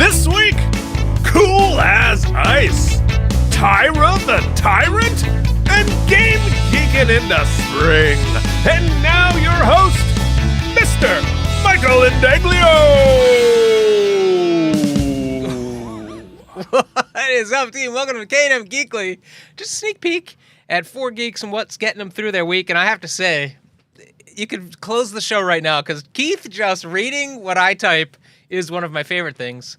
This week, cool as ice, Tyra the Tyrant, and game geeking into spring. And now your host, Mr. Michael Indaglio. What is up, team? Welcome to K&M Geekly. Just a sneak peek at four geeks and what's getting them through their week. And I have to say, you could close the show right now because Keith just reading what I type is one of my favorite things.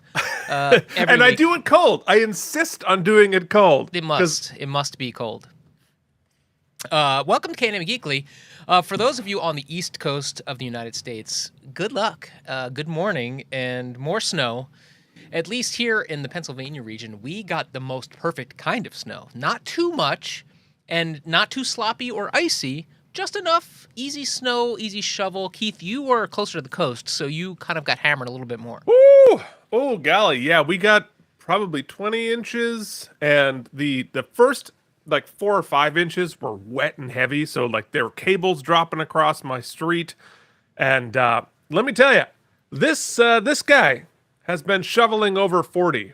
And week. I do it cold. I insist on doing it cold. It must. It must be cold. Welcome to K&M Geekly. For those of you on the East Coast of the United States, good luck, good morning, and more snow. At least here in the Pennsylvania region, we got the most perfect kind of snow. Not too much, and not too sloppy or icy, just enough easy snow, easy shovel. Keith, you were closer to the coast, so you kind of got hammered a little bit more. Ooh, oh, golly, yeah, we got probably 20 inches, and the first, 4 or 5 inches were wet and heavy, so, there were cables dropping across my street, and let me tell you, this guy has been shoveling over 40,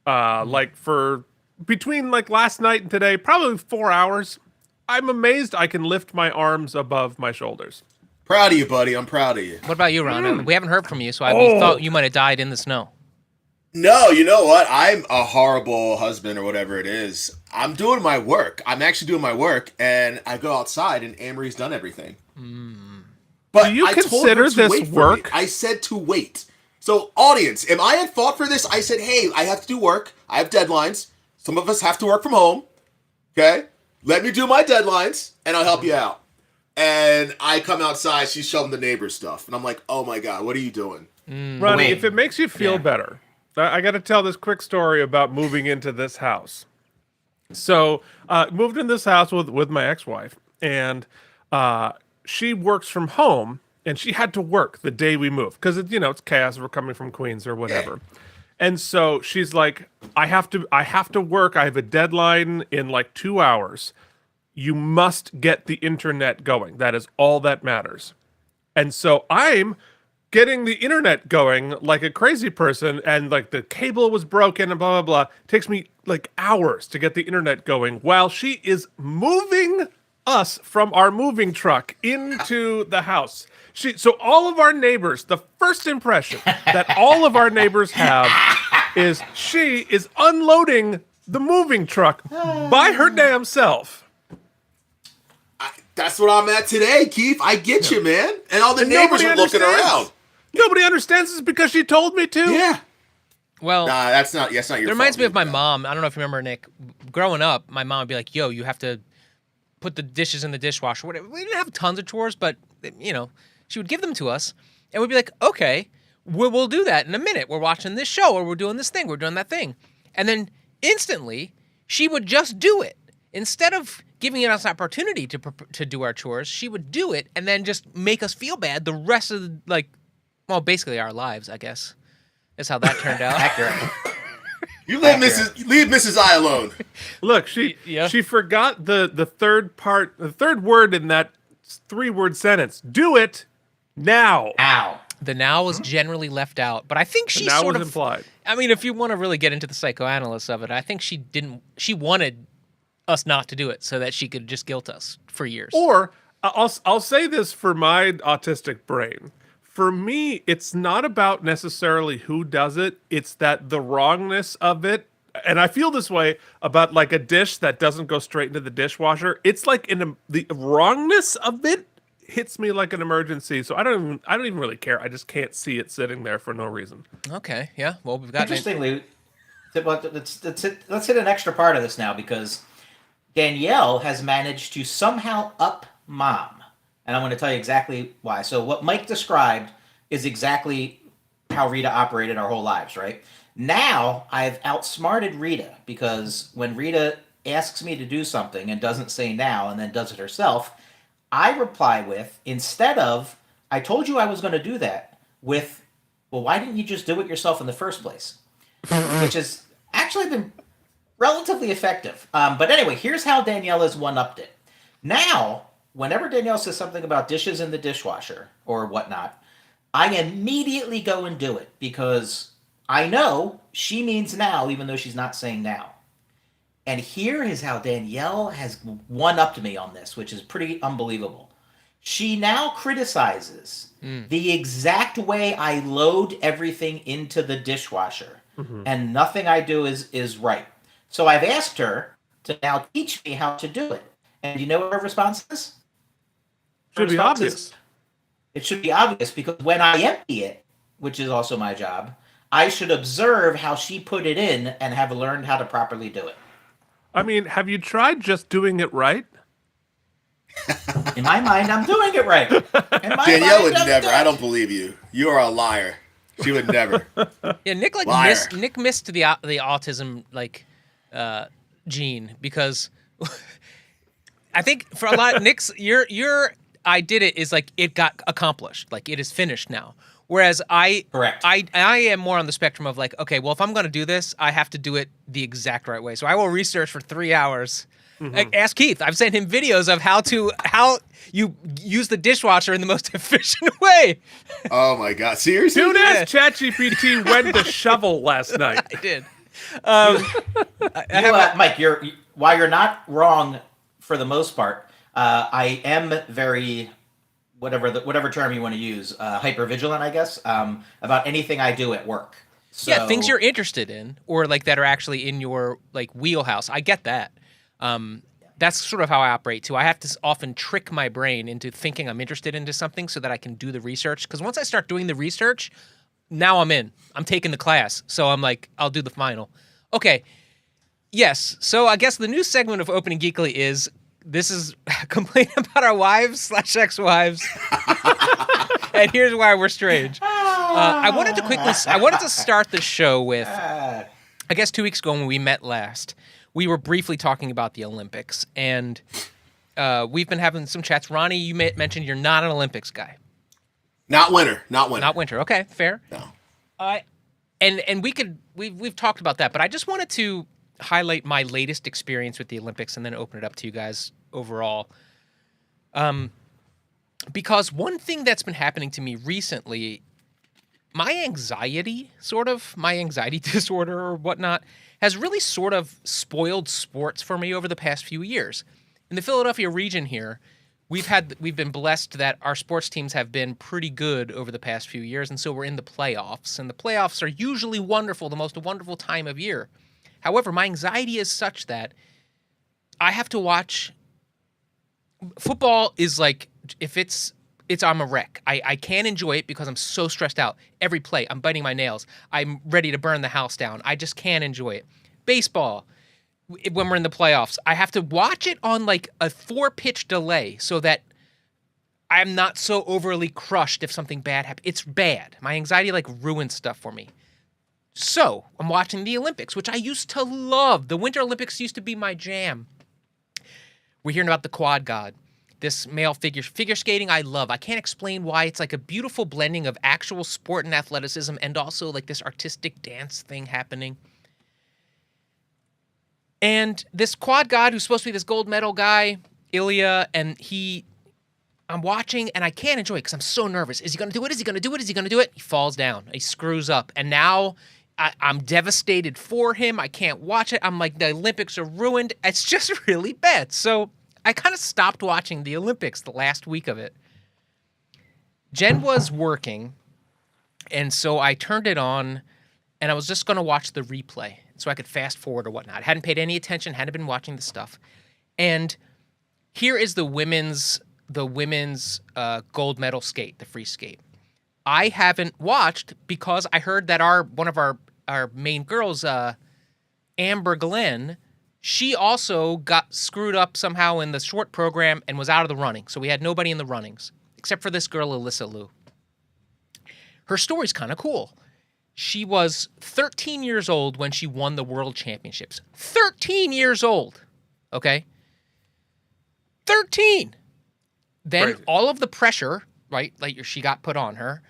for between, last night and today, probably 4 hours. I'm amazed I can lift my arms above my shoulders. Proud of you, buddy. I'm proud of you. What about you, Ron? We haven't heard from you, so I thought you might have died in the snow. No, you know what? I'm a horrible husband or whatever it is. I'm doing my work. I'm actually doing my work, and I go outside, and Amory's done everything. But do you I consider told her to this wait for work? me. I said to wait. So, audience, am I at fault for this? I said, hey, I have to do work. I have deadlines. Some of us have to work from home. Okay? Let me do my deadlines, and I'll help you out. And I come outside, she's shoving the neighbor's stuff. And I'm like, oh my God, what are you doing? Ronnie, if it makes you feel better, I got to tell this quick story about moving into this house. So, moved in this house with my ex-wife, and she works from home, and she had to work the day we moved, because it's chaos, we're coming from Queens or whatever. Yeah. And so she's like, I have to work. I have a deadline in 2 hours. You must get the internet going. That is all that matters. And so I'm getting the internet going like a crazy person, and the cable was broken and blah, blah, blah. It takes me hours to get the internet going while she is moving us from our moving truck into the house. So all of our neighbors, the first impression that all of our neighbors have is she is unloading the moving truck by her damn self. That's what I'm at today, Keith. I get you, man. And all the neighbors are looking around. Nobody understands this because she told me to. Yeah. Well, nah, that's not your fault. It reminds me of my mom. I don't know if you remember, Nick. Growing up, my mom would be like, yo, you have to put the dishes in the dishwasher. Whatever. We didn't have tons of chores, but, she would give them to us, and we'd be like, okay, we'll do that in a minute. We're watching this show, or we're doing this thing, we're doing that thing. And then instantly, she would just do it. Instead of giving us an opportunity to do our chores, she would do it and then just make us feel bad the rest of basically our lives, I guess. That's how that turned out. Accurate. You leave Mrs. I alone. Look, she forgot the third word in that 3-word sentence. Do it now. Ow. The now was generally left out, but I think she sort of implied. I mean, if you want to really get into the psychoanalysis of it, I think she wanted us not to do it so that she could just guilt us for years. Or I'll say this for my autistic brain. For me, it's not about necessarily who does it. It's that the wrongness of it. And I feel this way about a dish that doesn't go straight into the dishwasher. It's the wrongness of it hits me like an emergency. So I don't even really care. I just can't see it sitting there for no reason. Okay, yeah. Well, we've got interestingly. Let's hit an extra part of this now, because Danielle has managed to somehow up Mom. And I'm going to tell you exactly why. So what Mike described is exactly how Rita operated our whole lives, right? Now I've outsmarted Rita, because when Rita asks me to do something and doesn't say now and then does it herself, I reply with, instead of, I told you I was going to do that, with, well, why didn't you just do it yourself in the first place? Which has actually been relatively effective. But anyway, here's how Danielle has one-upped it. Now, whenever Danielle says something about dishes in the dishwasher or whatnot, I immediately go and do it, because I know she means now, even though she's not saying now. And here is how Danielle has one-upped me on this, which is pretty unbelievable. She now criticizes the exact way I load everything into the dishwasher, and nothing I do is right. So I've asked her to now teach me how to do it. And you know what her response is? Should be obvious. It should be obvious because when I empty it, which is also my job, I should observe how she put it in and have learned how to properly do it. I mean, have you tried just doing it right? In my mind, I'm doing it right. Danielle would never. I don't believe you. You are a liar. She would never. Yeah, Nick missed the autism gene because I think for a lot of Nick's your I did it is like it got accomplished, like it is finished now. Whereas Correct. I am more on the spectrum of like, okay, well, if I'm going to do this, I have to do it the exact right way. So I will research for 3 hours. Ask Keith. I've sent him videos of how you use the dishwasher in the most efficient way. Oh my God! Seriously? Dude asked ChatGPT when to shovel last night. I did. Mike, while you're not wrong for the most part, I am very whatever term you want to use, hyper vigilant, I guess, about anything I do at work. So, yeah, things you're interested in or like that are actually in your like wheelhouse. I get that. That's sort of how I operate too. I have to often trick my brain into thinking I'm interested into something so that I can do the research. Because once I start doing the research, now I'm in. I'm taking the class. So I'm like, I'll do the final. Okay. Yes. So I guess the new segment of Opening Geekly is this is complaining about our wives / ex-wives. And here's why we're strange. I wanted to start the show with, I guess 2 weeks ago when we met last, we were briefly talking about the Olympics, and we've been having some chats. Ronnie, you mentioned you're not an Olympics guy. Not winter. Not winter. Okay, fair. No. And we've talked about that, but I just wanted to highlight my latest experience with the Olympics and then open it up to you guys overall. Because one thing that's been happening to me recently, my anxiety disorder or whatnot, has really sort of spoiled sports for me over the past few years. In the Philadelphia region here, we've been blessed that our sports teams have been pretty good over the past few years, and so we're in the playoffs. And the playoffs are usually wonderful, the most wonderful time of year. However, my anxiety is such that I have to watch football is like if I'm a wreck. I can't enjoy it because I'm so stressed out. Every play, I'm biting my nails. I'm ready to burn the house down. I just can't enjoy it. Baseball, when we're in the playoffs, I have to watch it on like a 4-pitch delay so that I'm not so overly crushed if something bad happens. It's bad. My anxiety like ruins stuff for me. So I'm watching the Olympics, which I used to love. The Winter Olympics used to be my jam. We're hearing about the Quad God. This male figure skating I love. I can't explain why. It's like a beautiful blending of actual sport and athleticism and also like this artistic dance thing happening. And this Quad God who's supposed to be this gold medal guy, Ilya, and I'm watching and I can't enjoy it because I'm so nervous. Is he going to do it? Is he going to do it? Is he going to do it? He falls down. He screws up. And now I'm devastated for him. I can't watch it. I'm like, the Olympics are ruined. It's just really bad. So I kind of stopped watching the Olympics the last week of it. Jen was working, and so I turned it on, and I was just going to watch the replay so I could fast forward or whatnot. I hadn't paid any attention, hadn't been watching the stuff. And here is the women's gold medal skate, the free skate. I haven't watched because I heard that one of our main girls, Amber Glenn, she also got screwed up somehow in the short program and was out of the running. So we had nobody in the runnings, except for this girl, Alysa Liu. Her story's kind of cool. She was 13 years old when she won the world championships. 13 years old, okay? 13! Then Crazy. All of the pressure, right, like she got put on her,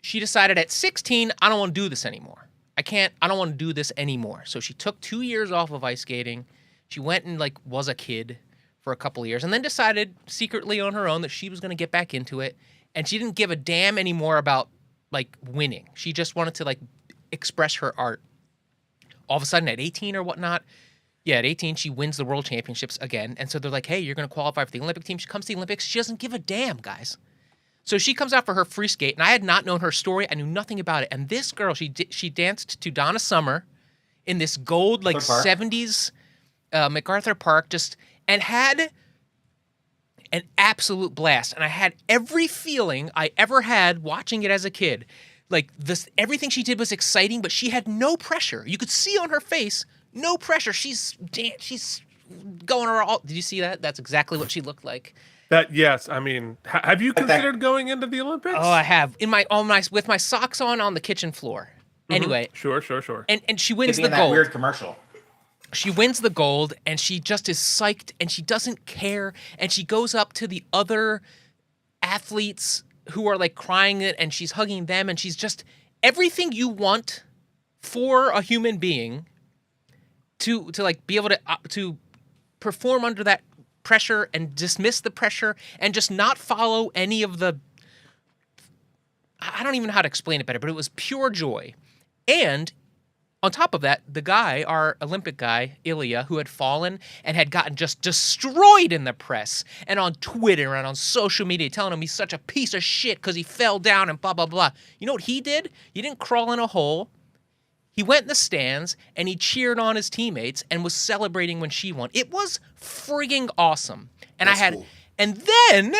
she decided at 16, I don't want to do this anymore. I don't want to do this anymore. So she took 2 years off of ice skating. She went and like was a kid for a couple of years and then decided secretly on her own that she was going to get back into it. And she didn't give a damn anymore about like winning. She just wanted to like express her art. All of a sudden at 18 or whatnot, at 18, she wins the world championships again. And so they're like, hey, you're going to qualify for the Olympic team. She comes to the Olympics. She doesn't give a damn, guys. So she comes out for her free skate, and I had not known her story. I knew nothing about it. And this girl, she danced to Donna Summer in this gold, like, 70s MacArthur Park, and had an absolute blast. And I had every feeling I ever had watching it as a kid. Like, everything she did was exciting, but she had no pressure. You could see on her face, no pressure. She's going around. Did you see that? That's exactly what she looked like. Yes. I mean, have you considered going into the Olympics? Oh, I have. With my socks on the kitchen floor. Mm-hmm. Anyway. Sure. And she wins the gold. That weird commercial. She wins the gold, and she just is psyched, and she doesn't care, and she goes up to the other athletes who are like crying it, and she's hugging them, and she's just everything you want for a human being to like be able to perform under that pressure and dismiss the pressure and just not follow any of the, I don't even know how to explain it better, but it was pure joy. And on top of that, the guy, our Olympic guy, Ilya, who had fallen and had gotten just destroyed in the press and on Twitter and on social media, telling him he's such a piece of shit because he fell down and blah, blah, blah. You know what he did? He didn't crawl in a hole. He went in the stands and he cheered on his teammates and was celebrating when she won. It was frigging awesome. And That's cool. And then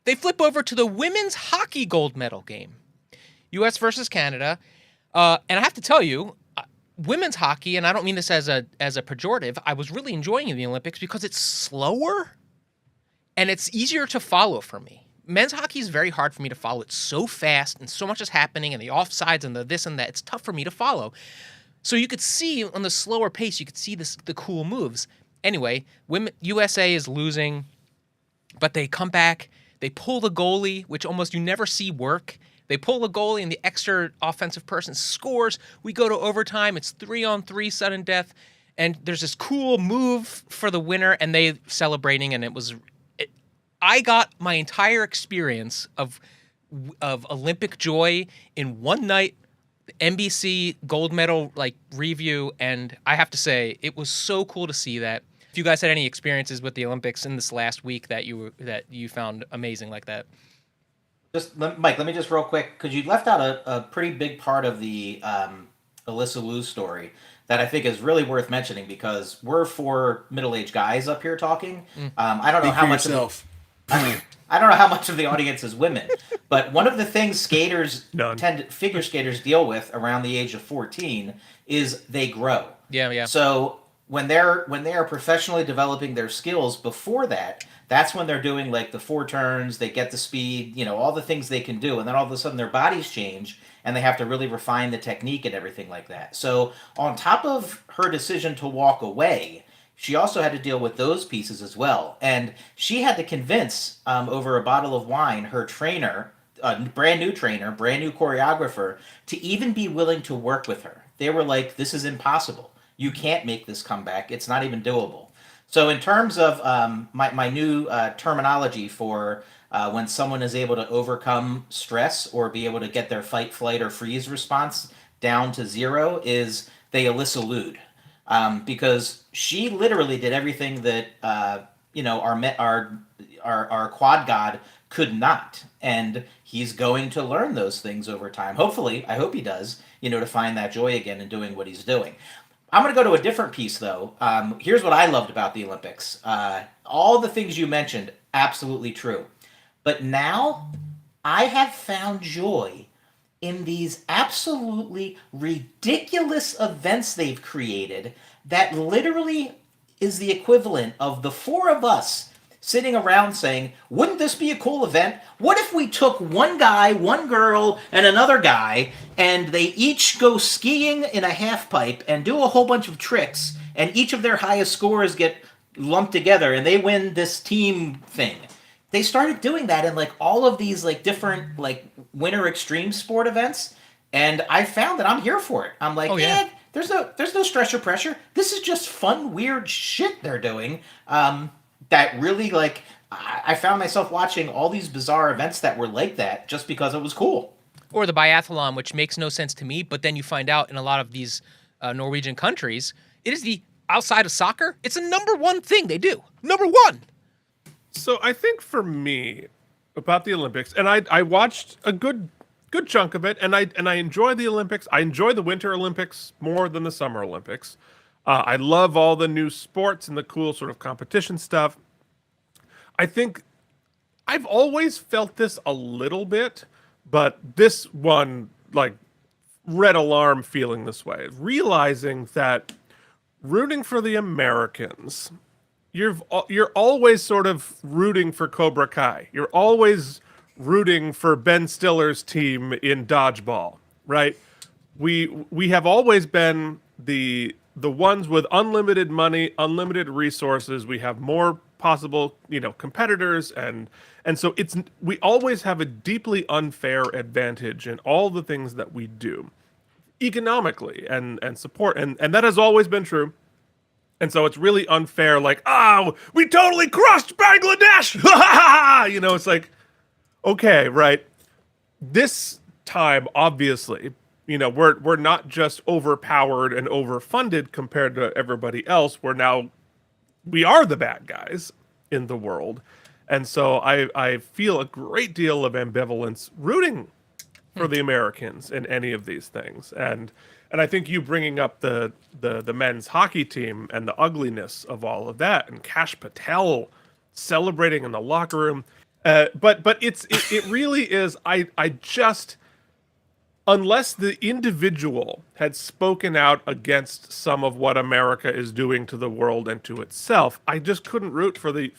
they flip over to the women's hockey gold medal game, U.S. versus Canada. And I have to tell you, women's hockey, and I don't mean this as a pejorative, I was really enjoying in the Olympics because it's slower and it's easier to follow for me. Men's hockey is very hard for me to follow. It's so fast and so much is happening and the offsides and the this and that. It's tough for me to follow. So you could see on the slower pace, you could see the cool moves. Anyway, USA is losing, but they come back. They pull the goalie, which almost you never see work. They pull the goalie and the extra offensive person scores. We go to overtime. It's 3-on-3 sudden death. And there's this cool move for the winner and they celebrating. And I got my entire experience of Olympic joy in one night, NBC gold medal like review. And I have to say, it was so cool to see that. If you guys had any experiences with the Olympics in this last week that you found amazing like that. Mike, let me just real quick, because you left out a pretty big part of the Alysa Liu story that I think is really worth mentioning because we're four middle-aged guys up here talking. I don't know how much I don't know how much of the audience is women, but one of the things figure skaters deal with around the age of 14 is they grow. Yeah. So when they are professionally developing their skills before that, that's when they're doing like the 4 turns, they get the speed, all the things they can do, and then all of a sudden their bodies change and they have to really refine the technique and everything like that. So on top of her decision to walk away, she also had to deal with those pieces as well. And she had to convince, over a bottle of wine, her trainer, brand new choreographer, to even be willing to work with her. They were like, this is impossible. You can't make this comeback. It's not even doable. So in terms of my new terminology for when someone is able to overcome stress or be able to get their fight, flight, or freeze response down to 0 is they Alysa Liu'd. Because she literally did everything that our quad god could not, and he's going to learn those things over time. Hopefully, I hope he does. To find that joy again in doing what he's doing. I'm going to go to a different piece, though. Here's what I loved about the Olympics. All the things you mentioned, absolutely true. But now, I have found joy in these absolutely ridiculous events they've created that literally is the equivalent of the 4 of us sitting around saying, wouldn't this be a cool event? What if we took one guy, one girl, and another guy, and they each go skiing in a half pipe and do a whole bunch of tricks, and each of their highest scores get lumped together, and they win this team thing. They started doing that in all of these different winter extreme sport events, and I found that I'm here for it. I'm like, there's no stress or pressure. This is just fun, weird shit they're doing. That really I found myself watching all these bizarre events that were like that just because it was cool. or the biathlon, which makes no sense to me. But then you find out in a lot of these Norwegian countries, it is outside of soccer, it's a number one thing they do. Number one. So I think for me about the Olympics, and I watched a good chunk of it, and I enjoy the Olympics. I enjoy the Winter Olympics more than the Summer Olympics. I love all the new sports and the cool sort of competition stuff. I think I've always felt this a little bit, but this one, like, red alarm feeling this way, realizing that rooting for the Americans, you're always sort of rooting for Cobra Kai. You're always rooting for Ben Stiller's team in dodgeball, right? We have always been the ones with unlimited money, unlimited resources. We have more possible, competitors, and so we always have a deeply unfair advantage in all the things that we do, economically and support, and that has always been true. And so it's really unfair, like, we totally crushed Bangladesh. It's like, okay, right. This time, obviously, we're not just overpowered and overfunded compared to everybody else. We are the bad guys in the world. And so I feel a great deal of ambivalence rooting for the Americans in any of these things. And I think you bringing up the men's hockey team and the ugliness of all of that, and Kash Patel celebrating in the locker room. But it really is, I just, unless the individual had spoken out against some of what America is doing to the world and to itself, I just couldn't root for the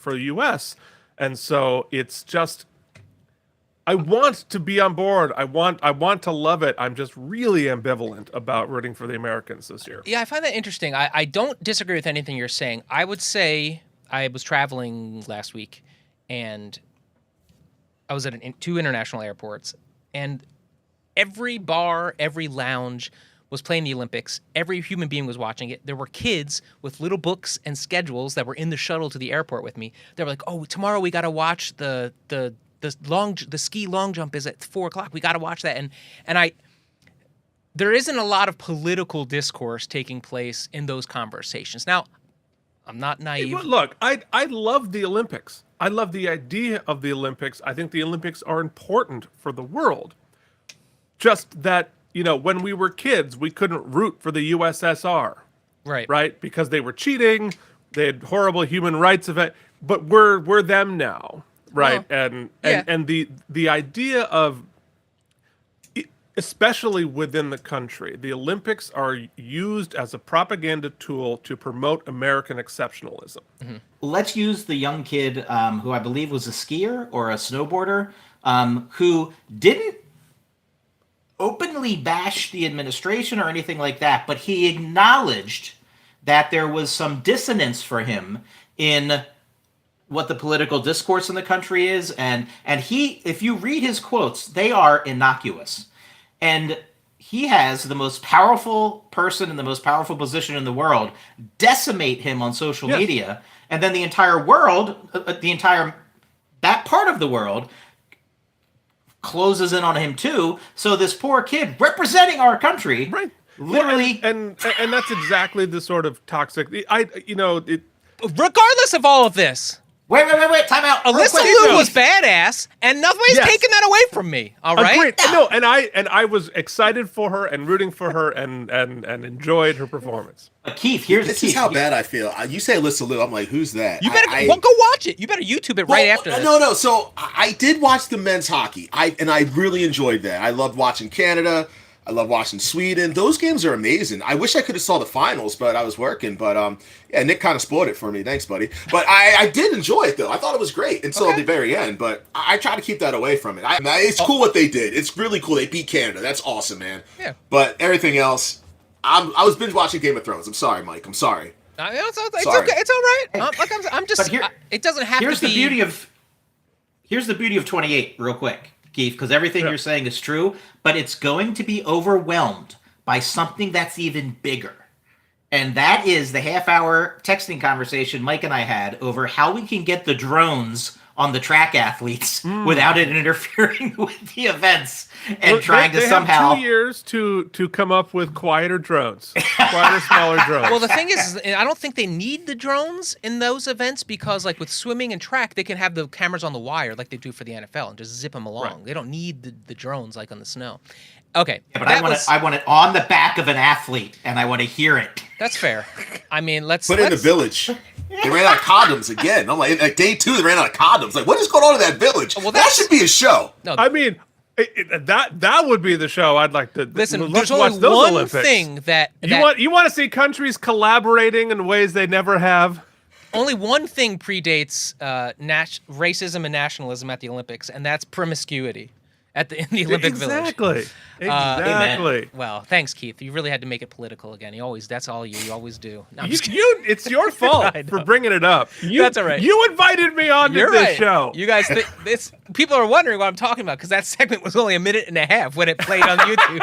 US. And so it's just, I want to be on board. I want to love it. I'm just really ambivalent about rooting for the Americans this year. Yeah, I find that interesting. I don't disagree with anything you're saying. I would say I was traveling last week, and I was at two international airports, and every bar, every lounge was playing the Olympics. Every human being was watching it. There were kids with little books and schedules that were in the shuttle to the airport with me. They were like, "Oh, tomorrow we got to watch the ski long jump is at 4:00. We got to watch that." And there isn't a lot of political discourse taking place in those conversations. Now, I'm not naive. But look, I love the Olympics. I love the idea of the Olympics. I think the Olympics are important for the world. Just that, when we were kids, we couldn't root for the USSR. Right? Because they were cheating, they had horrible human rights event, but we're them now. Right. Well, and the idea of, especially within the country, the Olympics are used as a propaganda tool to promote American exceptionalism. Mm-hmm. Let's use the young kid who I believe was a skier or a snowboarder who didn't openly bash the administration or anything like that, but he acknowledged that there was some dissonance for him in what the political discourse in the country is, and he, if you read his quotes, they are innocuous. And he has the most powerful person in the most powerful position in the world decimate him on social media, and then the entire world, that part of the world closes in on him too. So this poor kid representing our country, right, literally, and that's exactly the sort of toxic. Regardless of all of this, Wait, time out. Alysa Liu was badass, and nobody's taking that away from me. All right? Agreed. No, and I was excited for her and rooting for her and enjoyed her performance. Keith, this is how bad I feel. You say Alysa Liu, I'm like, who's that? You better go watch it. You better YouTube it right after this. No. So I did watch the men's hockey. I really enjoyed that. I loved watching Canada. I love watching Sweden. Those games are amazing. I wish I could have saw the finals, but I was working. But Nick kind of spoiled it for me. Thanks, buddy. But I did enjoy it though. I thought it was great until the very end. But I try to keep that away from it. It's cool what they did. It's really cool. They beat Canada. That's awesome, man. Yeah. But everything else, I was binge watching Game of Thrones. I'm sorry, Mike. I'm sorry. It's okay. It's all right. I'm just. It doesn't have to be. Here's the beauty of 28, real quick, Keith, because everything you're saying is true, but it's going to be overwhelmed by something that's even bigger. And that is the half-hour texting conversation Mike and I had over how we can get the drones on the track athletes without it interfering with the events and Well, trying to they somehow. have 2 years to come up with quieter drones, quieter, smaller drones. Well, the thing is, I don't think they need the drones in those events because, like with swimming and track, they can have the cameras on the wire like they do for the NFL and just zip them along. Right. They don't need the drones like on the snow. Okay, Yeah, but I want it on the back of an athlete, and I want to hear it. That's fair. I mean, let's Put it in the village. They ran out of condoms again. I'm like day 2, they ran out of condoms. Like, what is going on in that village? Well, that should be a show. No, I mean, that would be the show I'd like to listen. let's There's watch only those one Olympics. thing that You want to see countries collaborating in ways they never have. only one thing predates racism and nationalism at the Olympics, and that's promiscuity in the Olympic Village. Exactly. Well, thanks, Keith. You really had to make it political again. That's all you always do. No, I'm just kidding. It's your fault I know. for bringing it up. That's all right. You invited me on to You're this right. show. You guys, people are wondering what I'm talking about because that segment was only a minute and a half when it played on YouTube.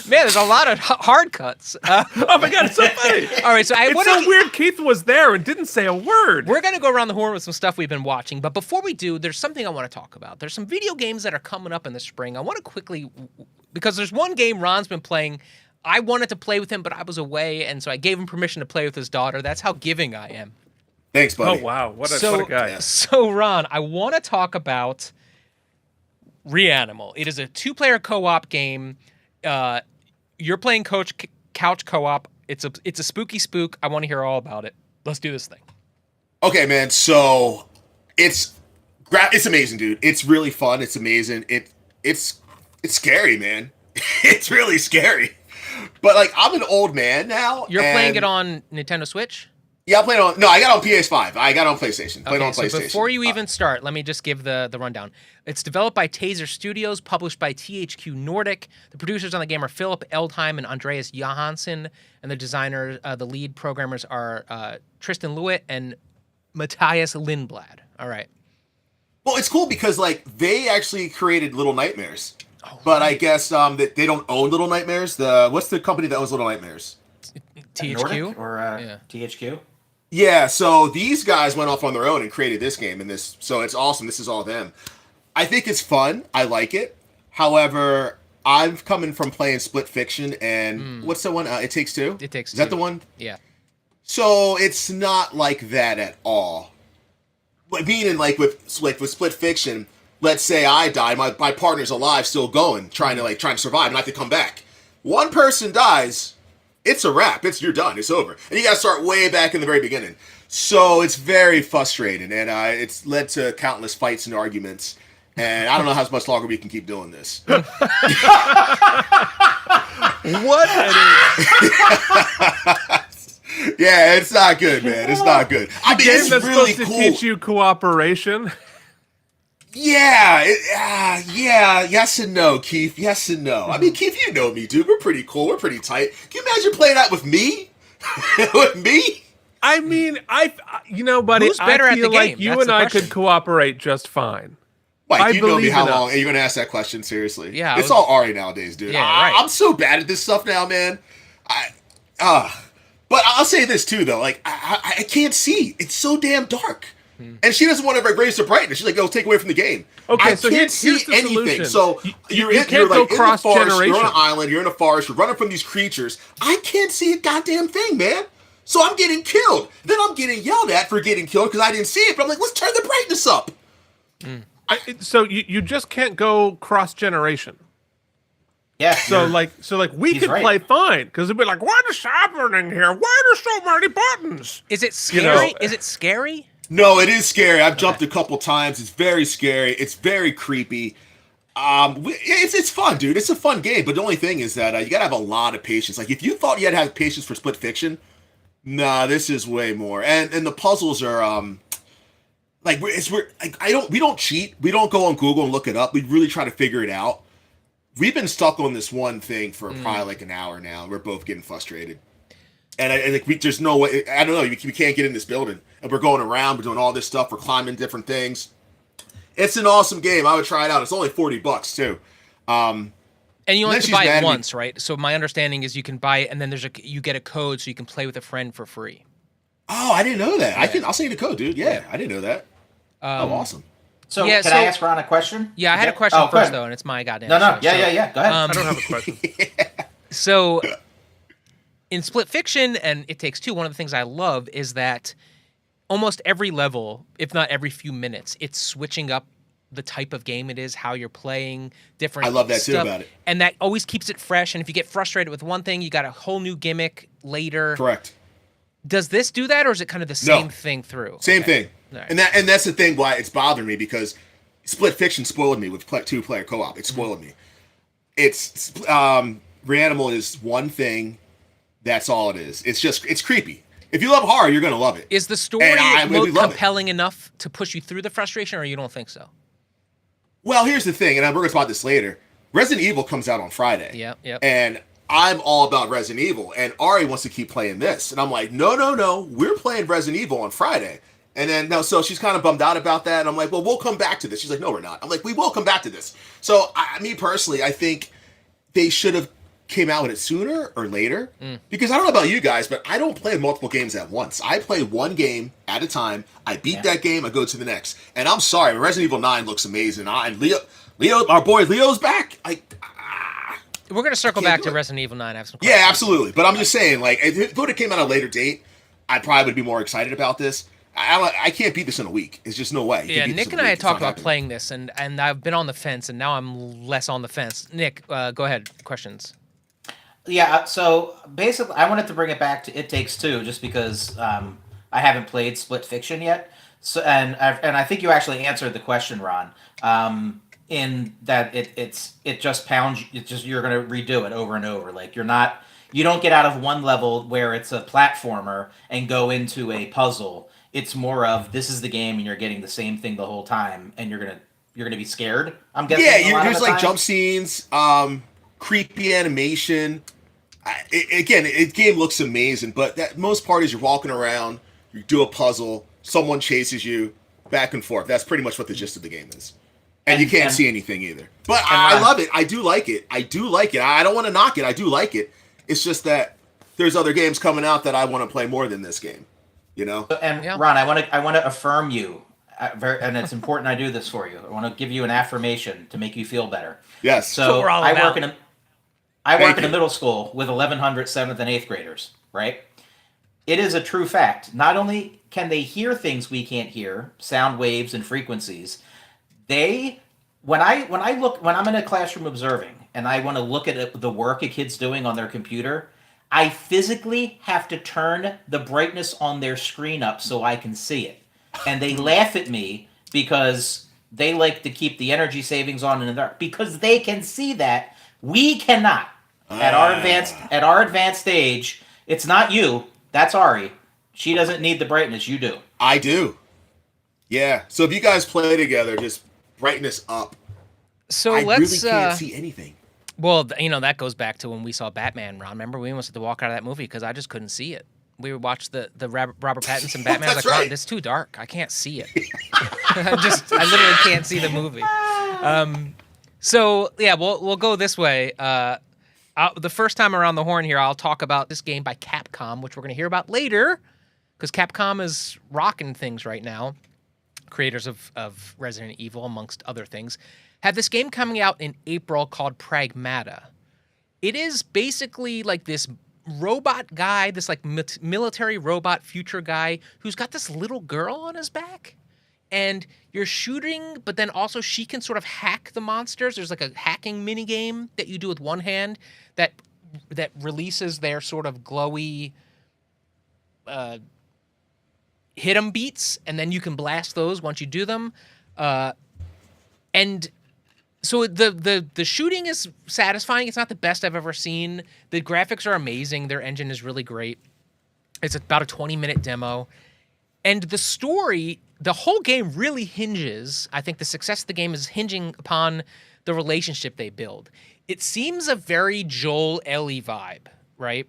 Man, there's a lot of hard cuts. Oh my god, it's so funny. All right, so It's so weird Keith was there and didn't say a word. We're going to go around the horn with some stuff we've been watching, but before we do, there's something I want to talk about. There's some video games that are coming up in the spring. I want to quickly, because there's one game Ron's been playing. I wanted to play with him, but I was away, and so I gave him permission to play with his daughter. That's how giving I am. Thanks, Oh buddy. wow, what a guy. So, Ron, I want to talk about ReAnimal. It is a 2-player co-op game. You're playing couch co-op. It's a spooky spook. I want to hear all about it. Let's do this thing. Okay, man. So it's amazing, dude. It's really fun. It's amazing. It's scary, man. It's really scary. But like, I'm an old man now. You're playing it on Nintendo Switch? Yeah, I played on. No, I got on PS5. I got on PlayStation. Played on So PlayStation. before you even start, let me just give the rundown. It's developed by Taser Studios, published by THQ Nordic. The producers on the game are Philip Eldheim and Andreas Johansson, and the designers, the lead programmers are Tristan Lewitt and Matthias Lindblad. All right. Well, it's cool because like they actually created Little Nightmares, but I guess that they don't own Little Nightmares. What's the company that owns Little Nightmares? THQ Nordic or Yeah. THQ? Yeah, so these guys went off on their own and created this game, and so it's awesome. This is all them. I think it's fun. I like it. However, I'm coming from playing Split Fiction, and what's the one? It Takes Two. It Takes Is that Two. the one? Yeah. So it's not like that at all. But meaning like with Split Fiction, let's say I die, my partner's alive, still going, trying to survive, and I have to come back. One person dies. It's a wrap. You're done. It's over. And you got to start way back in the very beginning. So it's very frustrating, and it's led to countless fights and arguments. And I don't know how much longer we can keep doing this. What? Yeah, it's not good, man. It's not good. I mean, Game it's that's really supposed to cool. teach you cooperation. Yeah, yes and no, Keith. Yes and no. I mean, Keith, you know me, dude. We're pretty cool. We're pretty tight. Can you imagine playing that with me? With me? I mean, buddy, Who's better I at the feel like game? you That's and the I question. could cooperate just fine. Mike, I you know me believe how in long? us. Are you going to ask that question seriously? Yeah, It's all Ari nowadays, dude. Yeah, right. I'm so bad at this stuff now, man. But I'll say this too, though. Like, I can't see. It's so damn dark. And she doesn't want to raise the brightness. She's like, "Go take away from the game." Okay, I so can't here's the anything. solution. So You you're can't go like in the forest. You're cross-generation. on an island. You're in a forest. You're running from these creatures. I can't see a goddamn thing, man. So I'm getting killed. Then I'm getting yelled at for getting killed because I didn't see it. But I'm like, let's turn the brightness up. So you just can't go cross generation. Yeah. So like we He's could right. play fine because it'd be like, what is happening here? Why are so many buttons? Is it scary? know- Is it scary? No, it is scary. I've jumped a couple times. It's very scary. It's very creepy. It's fun, dude. It's a fun game. But the only thing is that you gotta have a lot of patience. Like if you thought you had to have patience for Split Fiction, nah, this is way more. And the puzzles are we don't cheat. We don't go on Google and look it up. We really try to figure it out. We've been stuck on this one thing for probably like an hour now. We're both getting frustrated. And there's no way. I don't know. We can't get in this building, and we're going around. We're doing all this stuff. We're climbing different things. It's an awesome game. I would try it out. It's only $40 too. And you only have Unless to she's buy mad it at me. once, right? So my understanding is you can buy it, and then you get a code so you can play with a friend for free. Oh, I didn't know that. I'll send you the code, dude. Yeah, I didn't know that. Awesome. So Yeah, can I ask Ron a question? Yeah, I had a question go first ahead. though, and it's my goddamn. No. show, Yeah. Go ahead. I don't have a question. So, in Split Fiction and It Takes Two, one of the things I love is that almost every level, if not every few minutes, it's switching up the type of game it is, how you're playing, different. I love that too stuff, about it. and that always keeps it fresh. And if you get frustrated with one thing, you got a whole new gimmick later. Correct. Does this do that, or is it kind of the same thing through? Same thing. Right. And that's the thing why it's bothering me, because Split Fiction spoiled me with 2-player co-op. It spoiled me. It's ReAnimal is one thing. That's all it is. It's creepy. If you love horror, you're gonna love it. Is the story really compelling enough to push you through the frustration, or you don't think so? Well, here's the thing, and we're gonna talk about this later. Resident Evil comes out on Friday. Yep. And I'm all about Resident Evil, and Ari wants to keep playing this, and I'm like, no, we're playing Resident Evil on Friday. And then so she's kind of bummed out about that, and I'm like, well, we'll come back to this. She's like, no, we're not. I'm like, we will come back to this. So me personally, I think they should have came out with it sooner or later, because I don't know about you guys, but I don't play multiple games at once. I play one game at a time. I beat that game, I go to the next. And I'm sorry, Resident Evil 9 looks amazing. And Leo, our boy Leo's back. We're going to circle back to Resident Evil 9. I have some questions. Yeah, absolutely. But I'm just saying, like, if it would have came out at a later date, I probably would be more excited about this. I can't beat this in a week. It's just no way. Yeah, Nick and I had talked about playing this, and I've been on the fence, and now I'm less on the fence. Nick, go ahead. Questions. Yeah, so basically, I wanted to bring it back to It Takes Two, just because I haven't played Split Fiction yet. So, and I think you actually answered the question, Ron. In that it just pounds. It just, you're gonna redo it over and over. Like you don't get out of one level where it's a platformer and go into a puzzle. It's more of, this is the game and you're getting the same thing the whole time, and you're gonna be scared. I'm guessing. Yeah, there's like jump scenes, creepy animation. The game looks amazing, but that most part is you're walking around, you do a puzzle, someone chases you, back and forth. That's pretty much what the gist of the game is. And you can't see anything either. But I love it. I do like it. I don't want to knock it. I do like it. It's just that there's other games coming out that I want to play more than this game. You know? And Ron, I want to affirm you, and it's important I do this for you. I want to give you an affirmation to make you feel better. Yes. So I work in a middle school with 1,100 7th and 8th graders, right? It is a true fact. Not only can they hear things we can't hear, sound waves and frequencies, when I'm in a classroom observing and I want to look at the work a kid's doing on their computer, I physically have to turn the brightness on their screen up so I can see it. And they laugh at me because they like to keep the energy savings on in the dark, because they can see that. We cannot. At our advanced age, it's not you, that's Ari. She doesn't need the brightness, you do. I do. Yeah. So if you guys play together, just brightness up. So I let's really can't see anything. Well, that goes back to when we saw Batman, Ron. Remember, we almost had to walk out of that movie because I just couldn't see it. We watched the Robert Pattinson Batman. I was like, Ron, it's too dark. I can't see it. I literally can't see the movie. So yeah, we'll go this way. The first time around the horn here, I'll talk about this game by Capcom, which we're going to hear about later, because Capcom is rocking things right now. Creators of Resident Evil, amongst other things, have this game coming out in April called Pragmata. It is basically like this robot guy, this like military robot future guy who's got this little girl on his back. And you're shooting, but then also she can sort of hack the monsters. There's like a hacking mini game that you do with one hand that releases their sort of glowy hit 'em beats, and then you can blast those once you do them. And so the shooting is satisfying. It's not the best I've ever seen. The graphics are amazing. Their engine is really great. It's about a 20-minute demo. And the story, the whole game really hinges, I think the success of the game is hinging upon the relationship they build. It seems a very Joel Ellie vibe, right?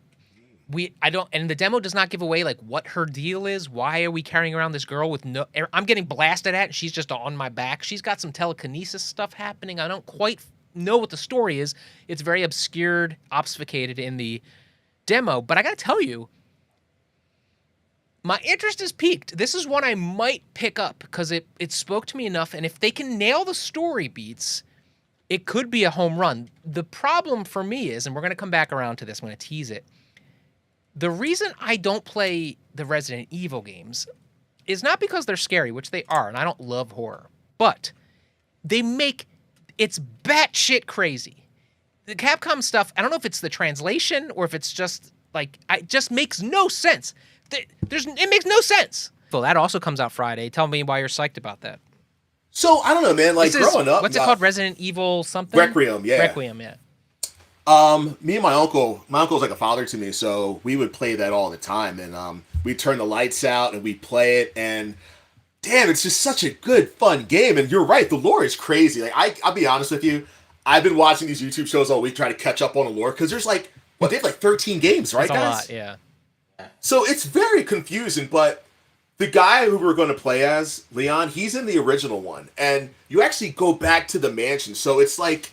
And the demo does not give away like what her deal is. Why are we carrying around this girl with I'm getting blasted at and she's just on my back. She's got some telekinesis stuff happening. I don't quite know what the story is. It's very obscured, obfuscated in the demo. But I gotta tell you, My interest is piqued. This is one I might pick up because it spoke to me enough, and if they can nail the story beats, it could be a home run. The problem for me is, and we're going to come back around to this, I'm going to tease it. The reason I don't play the Resident Evil games is not because they're scary, which they are, and I don't love horror, but it's batshit crazy. The Capcom stuff, I don't know if it's the translation or if it's just like, it just makes no sense. It makes no sense. Well, that also comes out Friday. Tell me why you're psyched about that. So I don't know, man. Like growing up, what's it called? Resident Evil something? Requiem, yeah. Requiem, yeah. Me and my uncle's like a father to me, so we would play that all the time, and we'd turn the lights out and we'd play it, and damn, it's just such a good, fun game. And you're right, the lore is crazy. Like I'll be honest with you, I've been watching these YouTube shows all week trying to catch up on the lore because there's like, they have like 13 games, right, That's guys? a lot, yeah. So it's very confusing, but the guy who we're going to play as, Leon, he's in the original one, and you actually go back to the mansion. So it's like,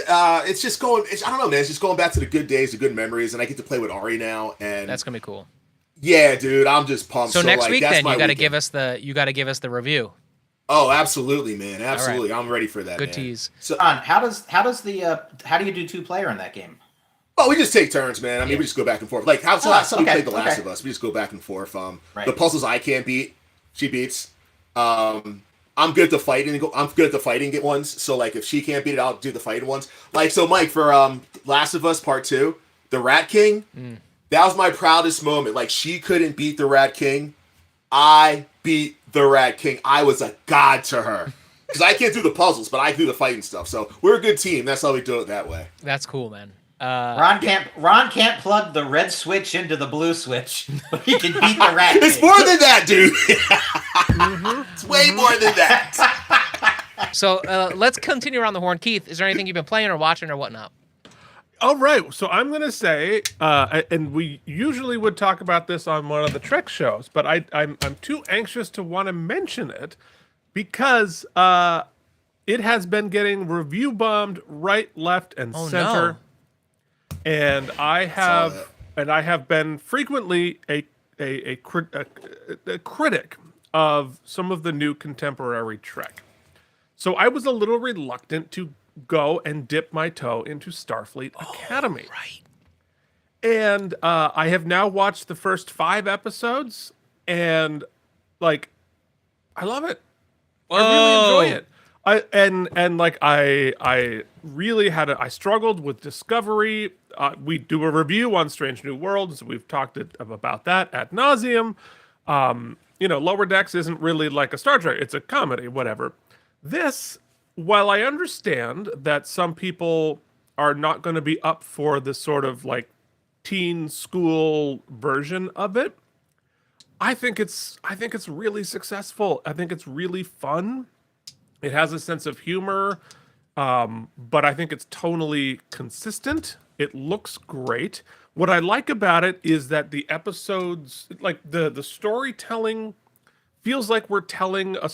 I don't know, man. It's just going back to the good days, the good memories, and I get to play with Ari now, and that's gonna be cool. Yeah, dude, I'm just pumped. So next week, that's then you got to weekend. give us the review. Oh, absolutely, man, absolutely. Right. I'm ready for that. Good man. tease. So, how do you do 2-player in that game? oh, we just take turns, man. I mean, we just go back and forth. Like how we played The Last of Us. We just go back and forth. Right. The puzzles I can't beat, she beats. I'm good at the fighting. I'm good at the fighting ones. So like, if she can't beat it, I'll do the fighting ones. Like so, Mike, for Last of Us Part 2, the Rat King. That was my proudest moment. Like she couldn't beat the Rat King. I beat the Rat King. I was a god to her because I can't do the puzzles, but I do the fighting stuff. So we're a good team. That's how we do it that way. That's cool, man. Ron can't plug the red switch into the blue switch, but he can beat the Rat King. It's more than that, dude. It's way more than that. So let's continue around the horn. Keith, is there anything you've been playing or watching or whatnot? All right, so I'm gonna say, and we usually would talk about this on one of the Trek shows, but I'm too anxious to want to mention it because it has been getting review bombed right, left, and center. No. And I have been frequently a critic of some of the new contemporary Trek. So I was a little reluctant to go and dip my toe into Starfleet Academy. Right. And I have now watched the first 5 episodes, and like, I love it. I really enjoy it. I really I struggled with Discovery. We do a review on Strange New Worlds. We've talked about that ad nauseum. Lower Decks isn't really like a Star Trek. It's a comedy, whatever. This, while I understand that some people are not going to be up for this sort of like teen school version of it, I think it's really successful. I think it's really fun. It has a sense of humor, but I think it's tonally consistent. It looks great. What I like about it is that the episodes, like the storytelling, feels like we're telling a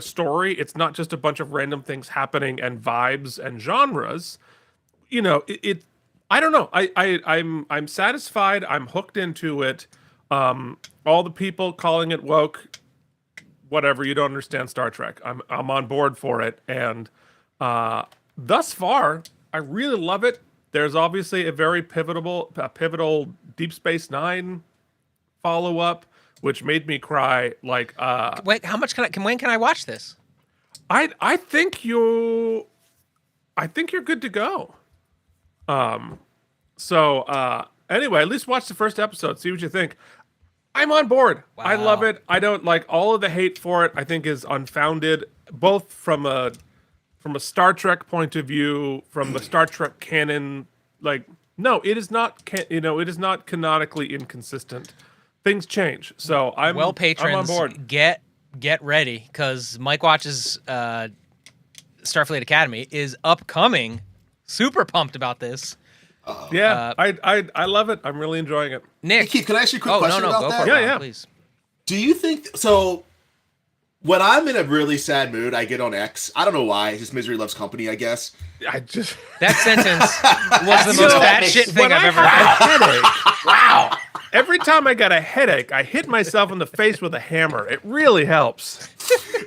story. It's not just a bunch of random things happening and vibes and genres. I don't know. I'm satisfied. I'm hooked into it. All the people calling it woke, whatever, you don't understand Star Trek. I'm on board for it, and thus far, I really love it. There's obviously a very pivotal Deep Space Nine follow-up, which made me cry. Like, wait, how much when can I watch this? I think you're good to go. Anyway, at least watch the first episode, see what you think. I'm on board. Wow. I love it. I don't like all of the hate for it. I think is unfounded, both from a Star Trek point of view, from the Star Trek canon. Like, no, it is not. It is not canonically inconsistent. Things change. So I'm patrons, I'm on board. Get ready, because Mike watches Starfleet Academy is upcoming. Super pumped about this. I love it. I'm really enjoying it. Hey, Nick, Keith, can I ask you a quick question go about that? for it, Yeah. please. Do you think so? When I'm in a really sad mood, I get on X. I don't know why. Just misery loves company, I guess. That sentence was the most batshit thing I've ever heard. Headache, Wow. Every time I got a headache, I hit myself in the face with a hammer. It really helps.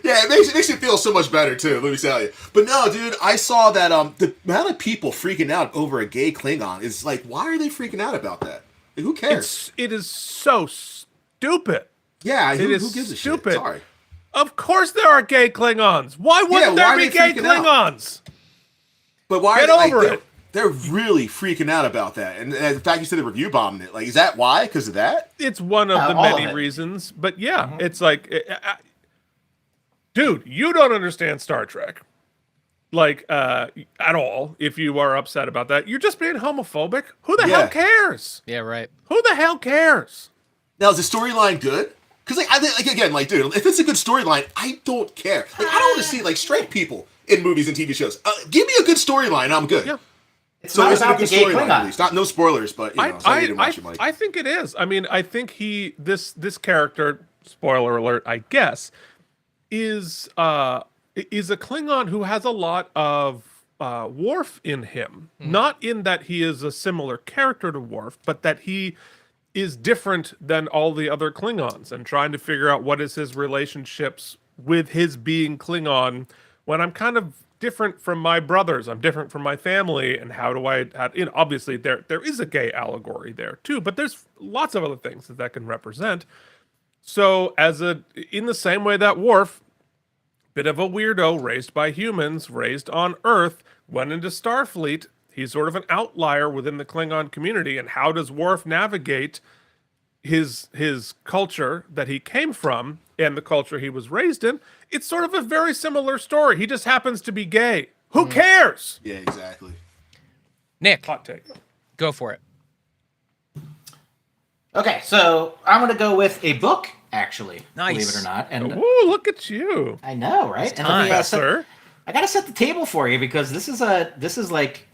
Yeah, it makes you feel so much better too. Let me tell you. But no, dude, I saw that the amount of people freaking out over a gay Klingon is like, why are they freaking out about that? Like, who cares? It is so stupid. Yeah, It who is gives a stupid. shit? Sorry. Of course there are gay Klingons. Why wouldn't why are there be they gay freaking out? Klingons? But why? Get are they, over like, it. They're really freaking out about that, and the fact you said they review bombed it. Like, is that why? Because of that? It's one of the all many of it. reasons. But yeah, it's like, dude, you don't understand Star Trek. Like, at all, if you are upset about that. You're just being homophobic. Who the hell cares? Yeah, right. Who the hell cares? Now, is the storyline good? Because, like, I think, like, again, like, dude, if it's a good storyline, I don't care. Like, I don't want to see, like, straight people in movies and TV shows. Give me a good storyline, I'm good. Yeah. It's So not is it a about good the gay storyline, at Klingon. least? No spoilers, but, you know, so I didn't watch it, Mike. I think it is. I mean, I think this character, spoiler alert, I guess, is a Klingon who has a lot of Worf in him. Not in that he is a similar character to Worf, but that he is different than all the other Klingons and trying to figure out what is his relationships with his being Klingon when I'm kind of different from my brothers, I'm different from my family, and how do I, obviously there is a gay allegory there too, but there's lots of other things that can represent. So in the same way that Worf, bit of a weirdo, raised by humans, raised on Earth, went into Starfleet, he's sort of an outlier within the Klingon community, and how does Worf navigate his culture that he came from and the culture he was raised in? It's sort of a very similar story. He just happens to be gay. Who cares? Yeah, exactly. Nick, Hot take. go for it. Okay, so I'm going to go with a book, actually, Nice. believe it or not. And Ooh, look at you, I know, right? And time. Professor. I got to set the table for you because this is like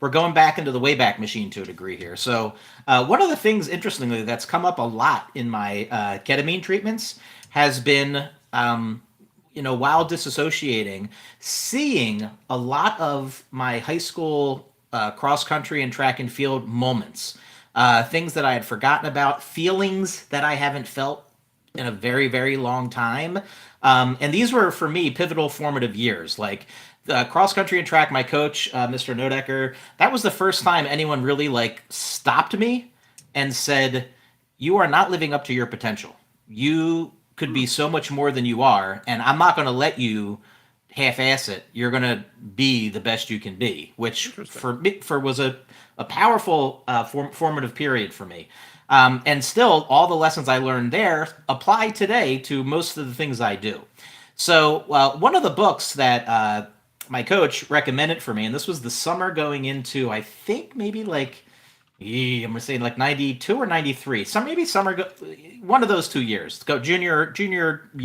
we're going back into the Wayback Machine to a degree here. So one of the things, interestingly, that's come up a lot in my ketamine treatments has been, while disassociating, seeing a lot of my high school cross country and track and field moments, things that I had forgotten about, feelings that I haven't felt in a very, very long time. And these were, for me, pivotal formative years. Like cross country and track, my coach, Mr. Nodecker, that was the first time anyone really stopped me and said, "You are not living up to your potential. You could be so much more than you are, and I'm not going to let you half-ass it. You're going to be the best you can be," which for me was a powerful formative period for me. And still, all the lessons I learned there apply today to most of the things I do. So one of the books that my coach recommended for me, and this was the summer going into, I think maybe I'm going to say 92 or 93. Maybe summer, one of those 2 years. Go junior,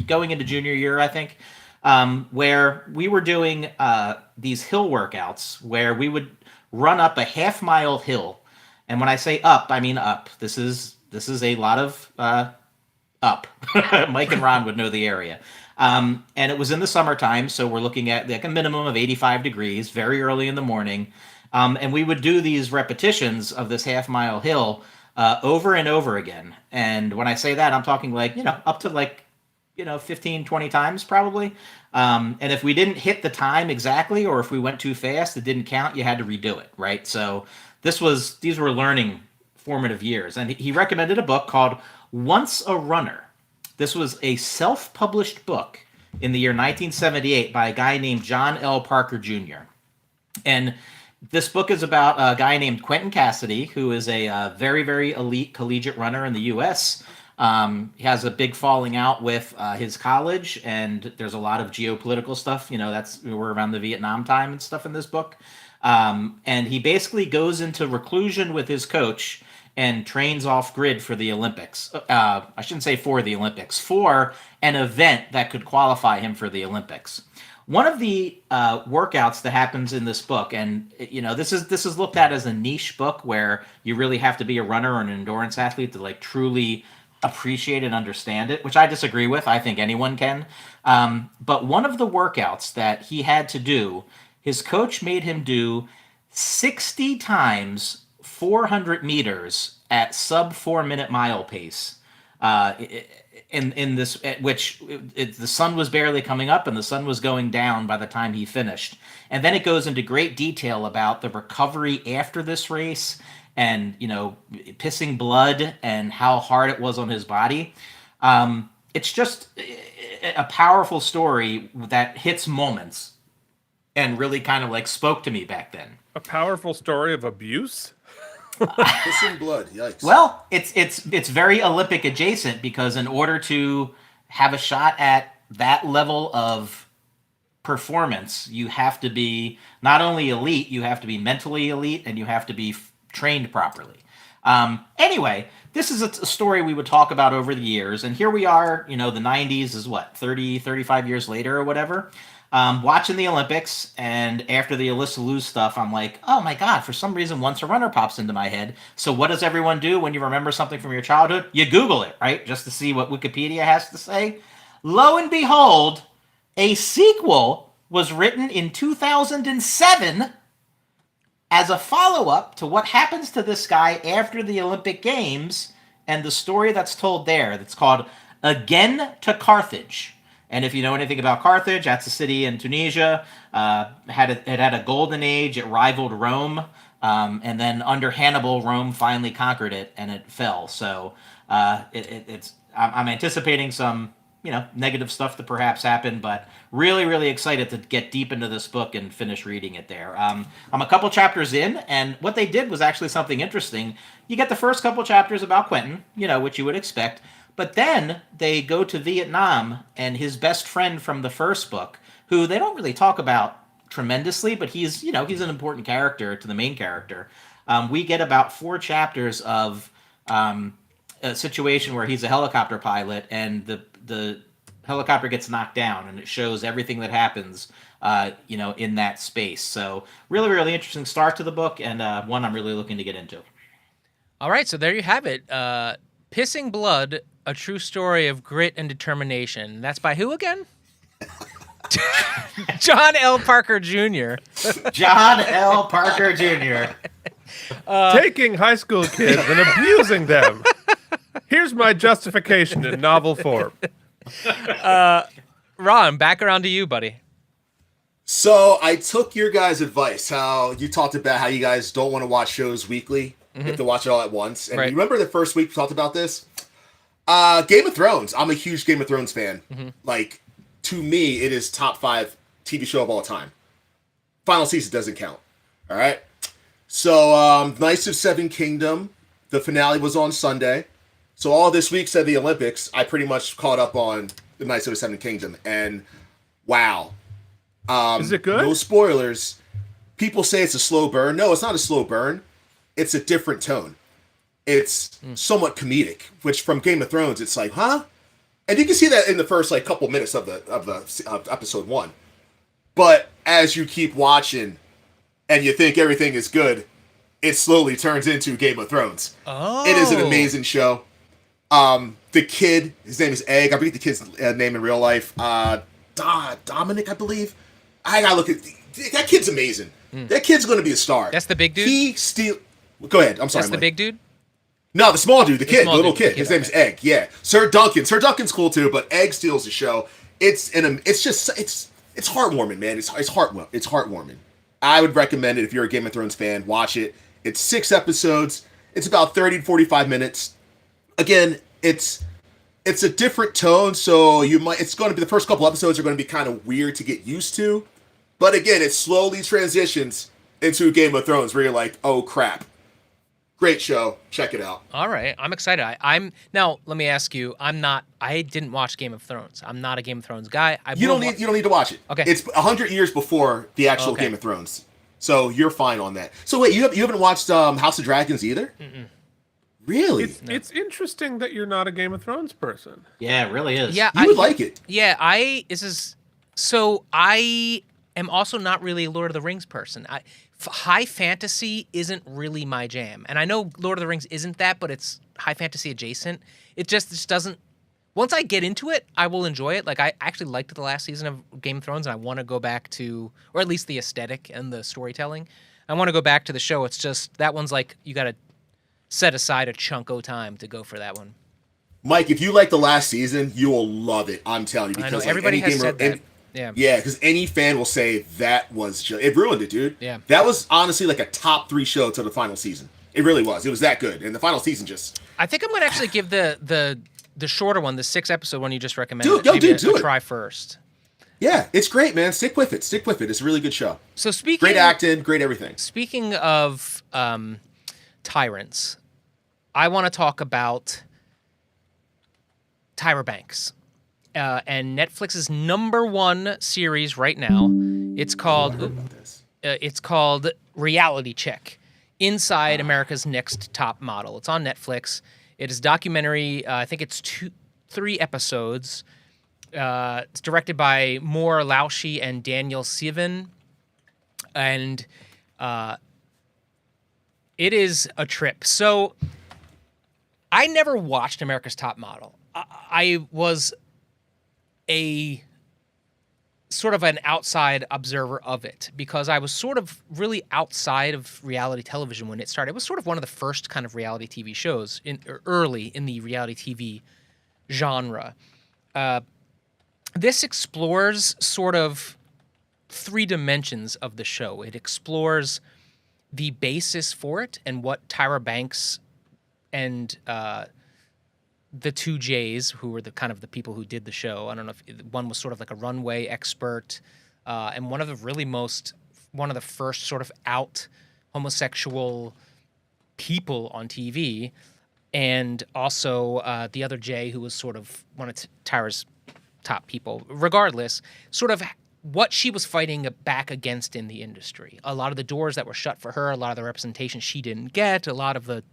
going into junior year, I think, where we were doing these hill workouts where we would run up a half-mile hill. And when I say up, I mean up. This is a lot of up. Mike and Ron would know the area. And it was in the summertime, so we're looking at a minimum of 85 degrees, very early in the morning. And we would do these repetitions of this half-mile hill over and over again. And when I say that, I'm talking up to 15, 20 times probably. And if we didn't hit the time exactly, or if we went too fast, it didn't count, you had to redo it, right? So these were learning formative years. And he recommended a book called Once a Runner. This was a self-published book in the year 1978 by a guy named John L. Parker Jr. And this book is about a guy named Quentin Cassidy, who is a very, very elite collegiate runner in the U.S. He has a big falling out with his college, and there's a lot of geopolitical stuff. We're around the Vietnam time and stuff in this book. And he basically goes into reclusion with his coach and trains off grid for the Olympics. I shouldn't say for the Olympics, for an event that could qualify him for the Olympics. One of the workouts that happens in this book, and this is looked at as a niche book where you really have to be a runner or an endurance athlete to truly appreciate and understand it, which I disagree with. I think anyone can. But one of the workouts that he had to do, his coach made him do 60 times 400 meters at sub 4-minute mile pace. In this, the sun was barely coming up and the sun was going down by the time he finished. And then it goes into great detail about the recovery after this race and, pissing blood and how hard it was on his body. It's just a powerful story that hits moments and really kind of like spoke to me back then. A powerful story of abuse? Pissing blood, yikes. Well, it's very Olympic adjacent because in order to have a shot at that level of performance, you have to be not only elite, you have to be mentally elite and you have to be trained properly. Anyway, this is a story we would talk about over the years, and here we are, the 90s is what, 30, 35 years later or whatever, watching the Olympics, and after the Alysa Liu stuff, I'm like, oh my God, for some reason Once a Runner pops into my head. So what does everyone do when you remember something from your childhood? You Google it, right? Just to see what Wikipedia has to say. Lo and behold, a sequel was written in 2007 as a follow-up to what happens to this guy after the Olympic Games and the story that's told there. That's called Again to Carthage. And if you know anything about Carthage, that's a city in Tunisia. It had a golden age. It rivaled Rome. And then under Hannibal, Rome finally conquered it, and it fell. So I'm anticipating some negative stuff to perhaps happen, but really, really excited to get deep into this book and finish reading it there. I'm a couple chapters in, and what they did was actually something interesting. You get the first couple chapters about Quentin, which you would expect, but then they go to Vietnam and his best friend from the first book, who they don't really talk about tremendously, but he's an important character to the main character. We get about 4 chapters of a situation where he's a helicopter pilot and the helicopter gets knocked down, and it shows everything that happens, in that space. So really, really interesting start to the book, and one I'm really looking to get into. All right, so there you have it. Pissing Blood, a true story of grit and determination. That's by who again? John L. Parker Jr. John L. Parker Jr. Taking high school kids and abusing them. Here's my justification in novel form. Ron, back around to you, buddy. So I took your guys' advice, how you talked about how you guys don't want to watch shows weekly. You have to watch it all at once. And Right. you remember the first week we talked about this? Game of Thrones. I'm a huge Game of Thrones fan. Like, to me, it is top 5 TV show of all time. Final season doesn't count. All right? So, Knights of Seven Kingdom, the finale was on Sunday. So all this week said the Olympics, I pretty much caught up on the Knights of the Seven Kingdom. And, wow. Is it good? No spoilers. People say it's a slow burn. No, it's not a slow burn. It's a different tone. It's somewhat comedic, which from Game of Thrones, it's like, huh? And you can see that in the first couple minutes of episode 1. But as you keep watching and you think everything is good, it slowly turns into Game of Thrones. Oh. It is an amazing show. The kid, his name is Egg. I forget the kid's name in real life. Dominic, I believe. I gotta look at that kid's amazing. That kid's gonna be a star. That's the big dude? Go ahead. I'm sorry. That's the Mike. big dude? No, the small dude, the kid, the little kid. The His kid, name's Egg. Yeah, Sir Duncan. Sir Duncan's cool too, but Egg steals the show. It's heartwarming, man. It's heartwarming. I would recommend it if you're a Game of Thrones fan. Watch it. It's 6 episodes. It's about 30 to 45 minutes. Again, it's a different tone, so it's going to be the first couple episodes are going to be kind of weird to get used to. But again, it slowly transitions into Game of Thrones where you're like, oh crap. Great show. Check it out. All right, I'm excited. Now, let me ask you. I didn't watch Game of Thrones. I'm not a Game of Thrones guy. You don't need to watch it. Okay. It's 100 years before the actual Game of Thrones. So you're fine on that. So wait, you haven't watched House of Dragons either? Mm-mm. Really? It's interesting that you're not a Game of Thrones person. Yeah, it really is. Yeah, You would like it. Yeah, I am also not really a Lord of the Rings person. High fantasy isn't really my jam. And I know Lord of the Rings isn't that, but it's high fantasy adjacent. It just doesn't. Once I get into it, I will enjoy it. Like, I actually liked the last season of Game of Thrones, and I want to go back to, or at least the aesthetic and the storytelling. I want to go back to the show. It's just, that one's like, you got to set aside a chunk of time to go for that one. Mike, if you like the last season, you will love it. I'm telling you. Because I know everybody has said that. Yeah, because any fan will say that was just, it ruined it, dude. Yeah. That was honestly like a top 3 show to the final season. It really was. It was that good. And the final season just... I think I'm going to actually give the shorter one, the 6-episode one you just recommended, do it. try first. Yeah, it's great, man. Stick with it. It's a really good show. So speaking... Great acting, great everything. Speaking of tyrants, I want to talk about Tyra Banks. And Netflix's #1 series right now. It's called Reality Check: Inside America's Next Top Model. It's on Netflix. It is a documentary. I think it's 3 episodes. It's directed by Moore Laushi and Daniel Sivan, and it is a trip. So I never watched America's Top Model. I was a sort of an outside observer of it because I was sort of really outside of reality television when it started. It was sort of one of the first kind of reality TV shows early in the reality TV genre. This explores sort of 3 dimensions of the show. It explores the basis for it and what Tyra Banks and the 2 J's, who were the kind of the people who did the show. I don't know if one was sort of like a runway expert, and one of the first sort of out homosexual people on TV, and also the other J, who was sort of one of Tyra's top people. Regardless, sort of what she was fighting back against in the industry. A lot of the doors that were shut for her, a lot of the representation she didn't get, a lot of the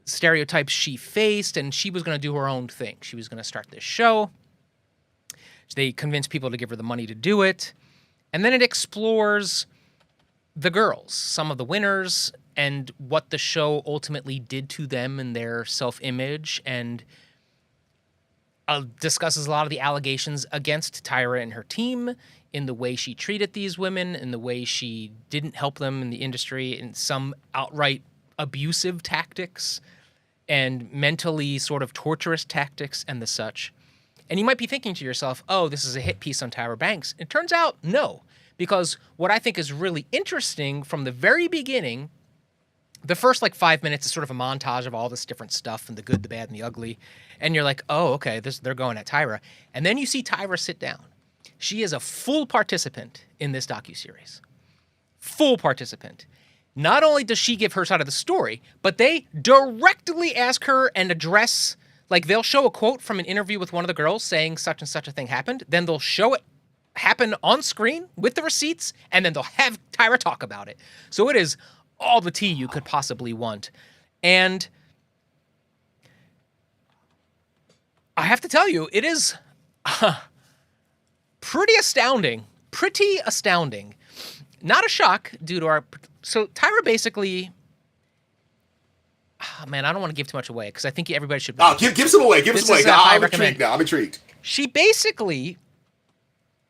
stereotypes she faced, and she was going to do her own thing. She was going to start this show. They convinced people to give her the money to do it. And then it explores the girls, some of the winners, and what the show ultimately did to them and their self-image, and discusses a lot of the allegations against Tyra and her team in the way she treated these women, in the way she didn't help them in the industry, in some outright abusive tactics and mentally sort of torturous tactics and the such. And you might be thinking to yourself, oh, this is a hit piece on Tyra Banks. It turns out, no. Because what I think is really interesting from the very beginning, the first 5 minutes is sort of a montage of all this different stuff and the good, the bad, and the ugly. And you're like, oh, okay, they're going at Tyra. And then you see Tyra sit down. She is a full participant in this docuseries. Full participant. Not only does she give her side of the story, but they directly ask her and address, they'll show a quote from an interview with one of the girls saying such and such a thing happened. Then they'll show it happen on screen with the receipts, and then they'll have Tyra talk about it. So it is all the tea you could possibly want. And I have to tell you, it is pretty astounding. Not a shock due to our... So Tyra basically... Oh, man, I don't want to give too much away because I think everybody should... Oh, give some away. Give some away. I'm intrigued now. I'm intrigued. She basically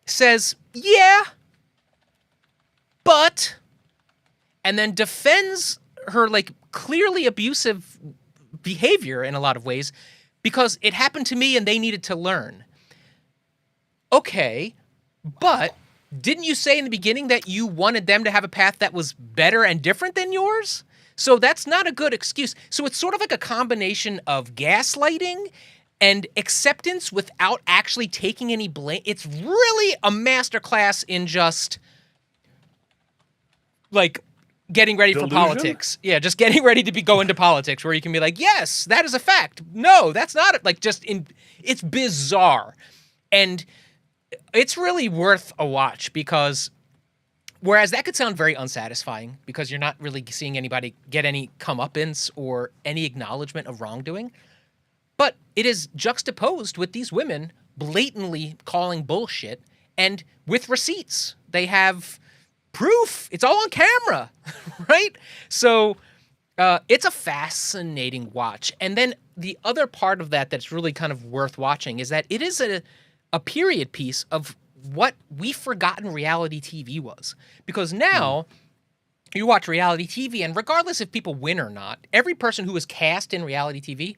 says, yeah, but... And then defends her, clearly abusive behavior in a lot of ways because it happened to me and they needed to learn. Okay, but... Didn't you say in the beginning that you wanted them to have a path that was better and different than yours? So that's not a good excuse. So it's sort of like a combination of gaslighting and acceptance without actually taking any blame. It's really a masterclass in just, getting ready for politics. Yeah, just getting ready to go into politics where you can be like, yes, that is a fact. No, that's not it. It's bizarre. And... it's really worth a watch because whereas that could sound very unsatisfying because you're not really seeing anybody get any comeuppance or any acknowledgement of wrongdoing, but it is juxtaposed with these women blatantly calling bullshit and with receipts. They have proof. It's all on camera, right? So it's a fascinating watch. And then the other part of that that's really kind of worth watching is that it is a period piece of what we've forgotten reality TV was. Because now you watch reality TV, and regardless if people win or not, every person who is cast in reality TV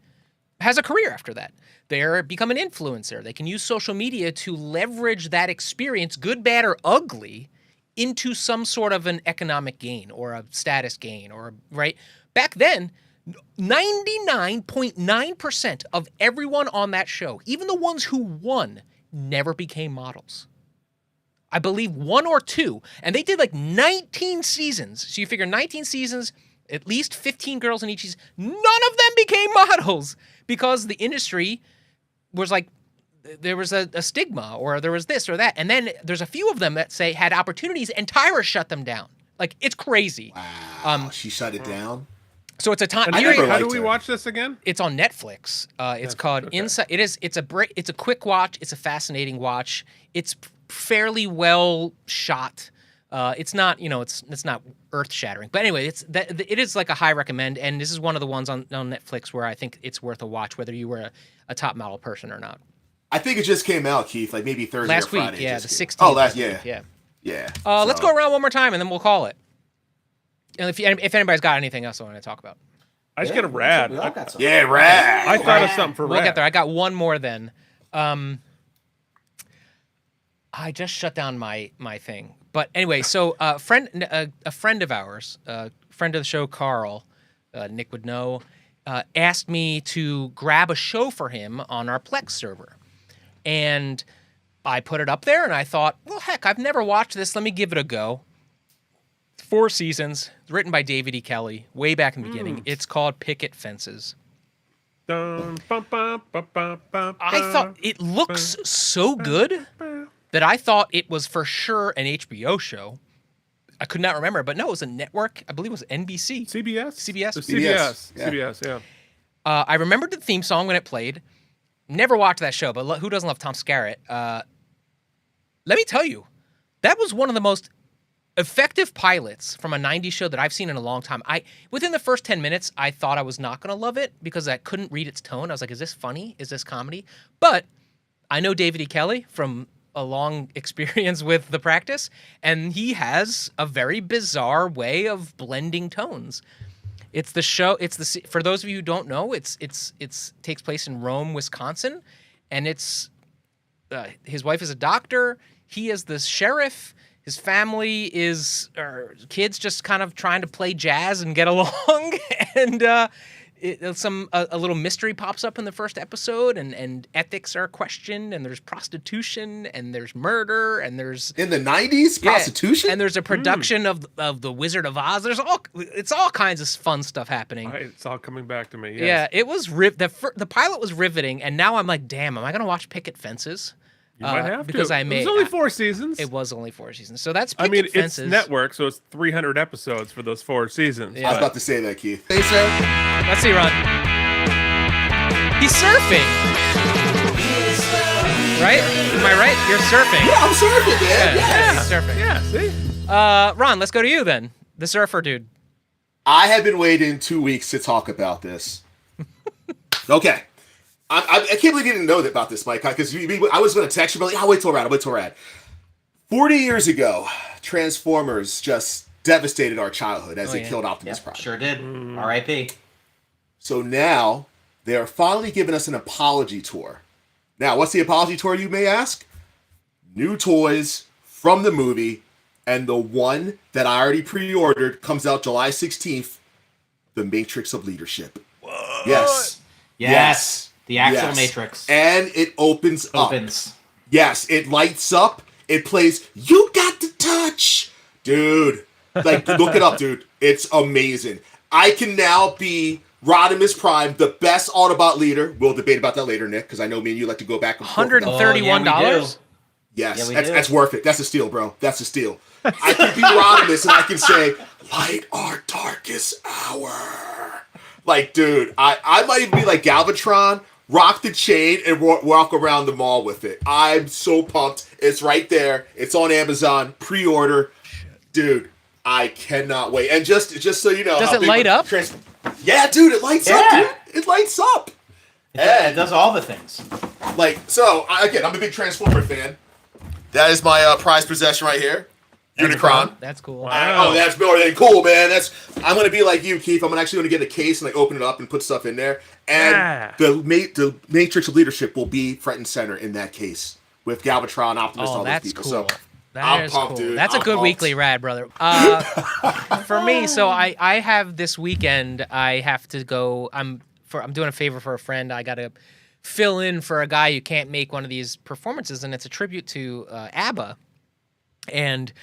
has a career after that. They become an influencer. They can use social media to leverage that experience, good, bad, or ugly, into some sort of an economic gain or a status gain, or right? Back then, 99.9% of everyone on that show, even the ones who won, never became models. I believe 1 or 2, and they did like 19 seasons. So you figure 19 seasons, at least 15 girls in each season. None of them became models because the industry was like, there was a stigma, or there was this or that. And then there's a few of them that say had opportunities, and Tyra shut them down. Like, it's crazy. Wow, she shut it down. So it's a time. And never how do liked we her. watch this again? It's on Netflix. It's called Inside. It's a quick watch. It's a fascinating watch. It's fairly well shot. It's not, it's not earth shattering. But anyway, it is like a high recommend, and this is one of the ones on Netflix where I think it's worth a watch, whether you were a top model person or not. I think it just came out, Keith, like maybe Thursday Last or Friday. week, yeah, it the just 16th. came- Oh, Yeah. yeah. Let's go around one more time, and then we'll call it. And if anybody's got anything else I want to talk about. I just get a rad. We all got some. Yeah, rad. I thought of something for We'll rad. get there. I got one more then. I just shut down my thing. But anyway, so a friend of ours, friend of the show, Carl, Nick would know, asked me to grab a show for him on our Plex server. And I put it up there, and I thought, well, heck, I've never watched this. Let me give it a go. 4 seasons, written by David E. Kelley, way back in the beginning. It's called Picket Fences. Dun, bum, bum, bum, bum, bum, I thought it looks so good that I thought it was for sure an HBO show. I could not remember, but no, it was a network. I believe it was NBC. CBS? CBS? The CBS, yeah. CBS, yeah. I remembered the theme song when it played. Never watched that show, but who doesn't love Tom Skerritt? Let me tell you, that was one of the most effective pilots from a 90s show that I've seen in a long time. Within the first 10 minutes, I thought I was not going to love it because I couldn't read its tone. I was like, is this funny? Is this comedy? But I know David E. Kelley from a long experience with The Practice, and he has a very bizarre way of blending tones. It's the show. For those of you who don't know, it's takes place in Rome, Wisconsin, and it's his wife is a doctor. He is the sheriff. His family is kids just kind of trying to play jazz and get along, and a little mystery pops up in the first episode, and ethics are questioned, and there's prostitution, and there's murder, and there's In the 90s, prostitution? and there's a production of the Wizard of Oz. It's all kinds of fun stuff happening. It's all coming back to me. Yes. Yeah, it was the pilot was riveting, and now I'm like, damn, am I gonna watch Picket Fences? You might have because to. I made It was only 4 seasons. It was only 4 seasons, so that's I Picket mean, Fences. it's network, so it's 300 episodes for those 4 seasons. Yeah. I was but- about to say that, Keith. They say, Let's see, Ron. He's surfing, right? Am I right? You're surfing. yeah, I'm surfing, man. Yeah, Yes. he's surfing. Yeah, see? Ron, let's go to you then. The surfer dude. I have been waiting 2 weeks to talk about this. Okay. I can't believe you didn't know about this, Mike, because I was going to text you, but like, I'll wait till rad. 40 years ago, Transformers just devastated our childhood as they killed Optimus Prime. Sure did. R.I.P. So now, they are finally giving us an apology tour. Now, what's the apology tour, you may ask? New toys from the movie, and the one that I already pre-ordered comes out July 16th, The Matrix of Leadership. What? Yes. The actual Yes. Matrix And it opens up. Yes, it lights up. It plays, You Got the Touch. Dude. Like, look it up, dude. It's amazing. I can now be Rodimus Prime, the best Autobot leader. We'll debate about that later, Nick, because I know me and you like to go back and forth. $131. Yes, Yeah, we that's, do. that's worth it. That's a steal, bro. That's a steal. I can be Rodimus and I can say, light our darkest hour. Like, dude, I might even be like Galvatron, rock the chain, and walk around the mall with it. I'm so pumped. It's right there. It's on Amazon. Pre-order. Dude, I cannot wait. And just so you know. Does how it big light up? Yeah, dude, it lights up, Yeah. dude. It lights up. It does all the things. Like, so, again, I'm a big Transformer fan. That is my prized possession right here. Unicron. That's cool. Oh, that's more than cool, man. I'm gonna be like you, Keith. I'm actually gonna get a case and like open it up and put stuff in there. And the Matrix of Leadership will be front and center in that case with Galvatron, Optimus, all those people. Cool. So that is pumped, cool. dude. That's a good pumped. weekly rad, brother. For me, so I have this weekend. I have to go. I'm doing a favor for a friend. I got to fill in for a guy who can't make one of these performances, and it's a tribute to ABBA. And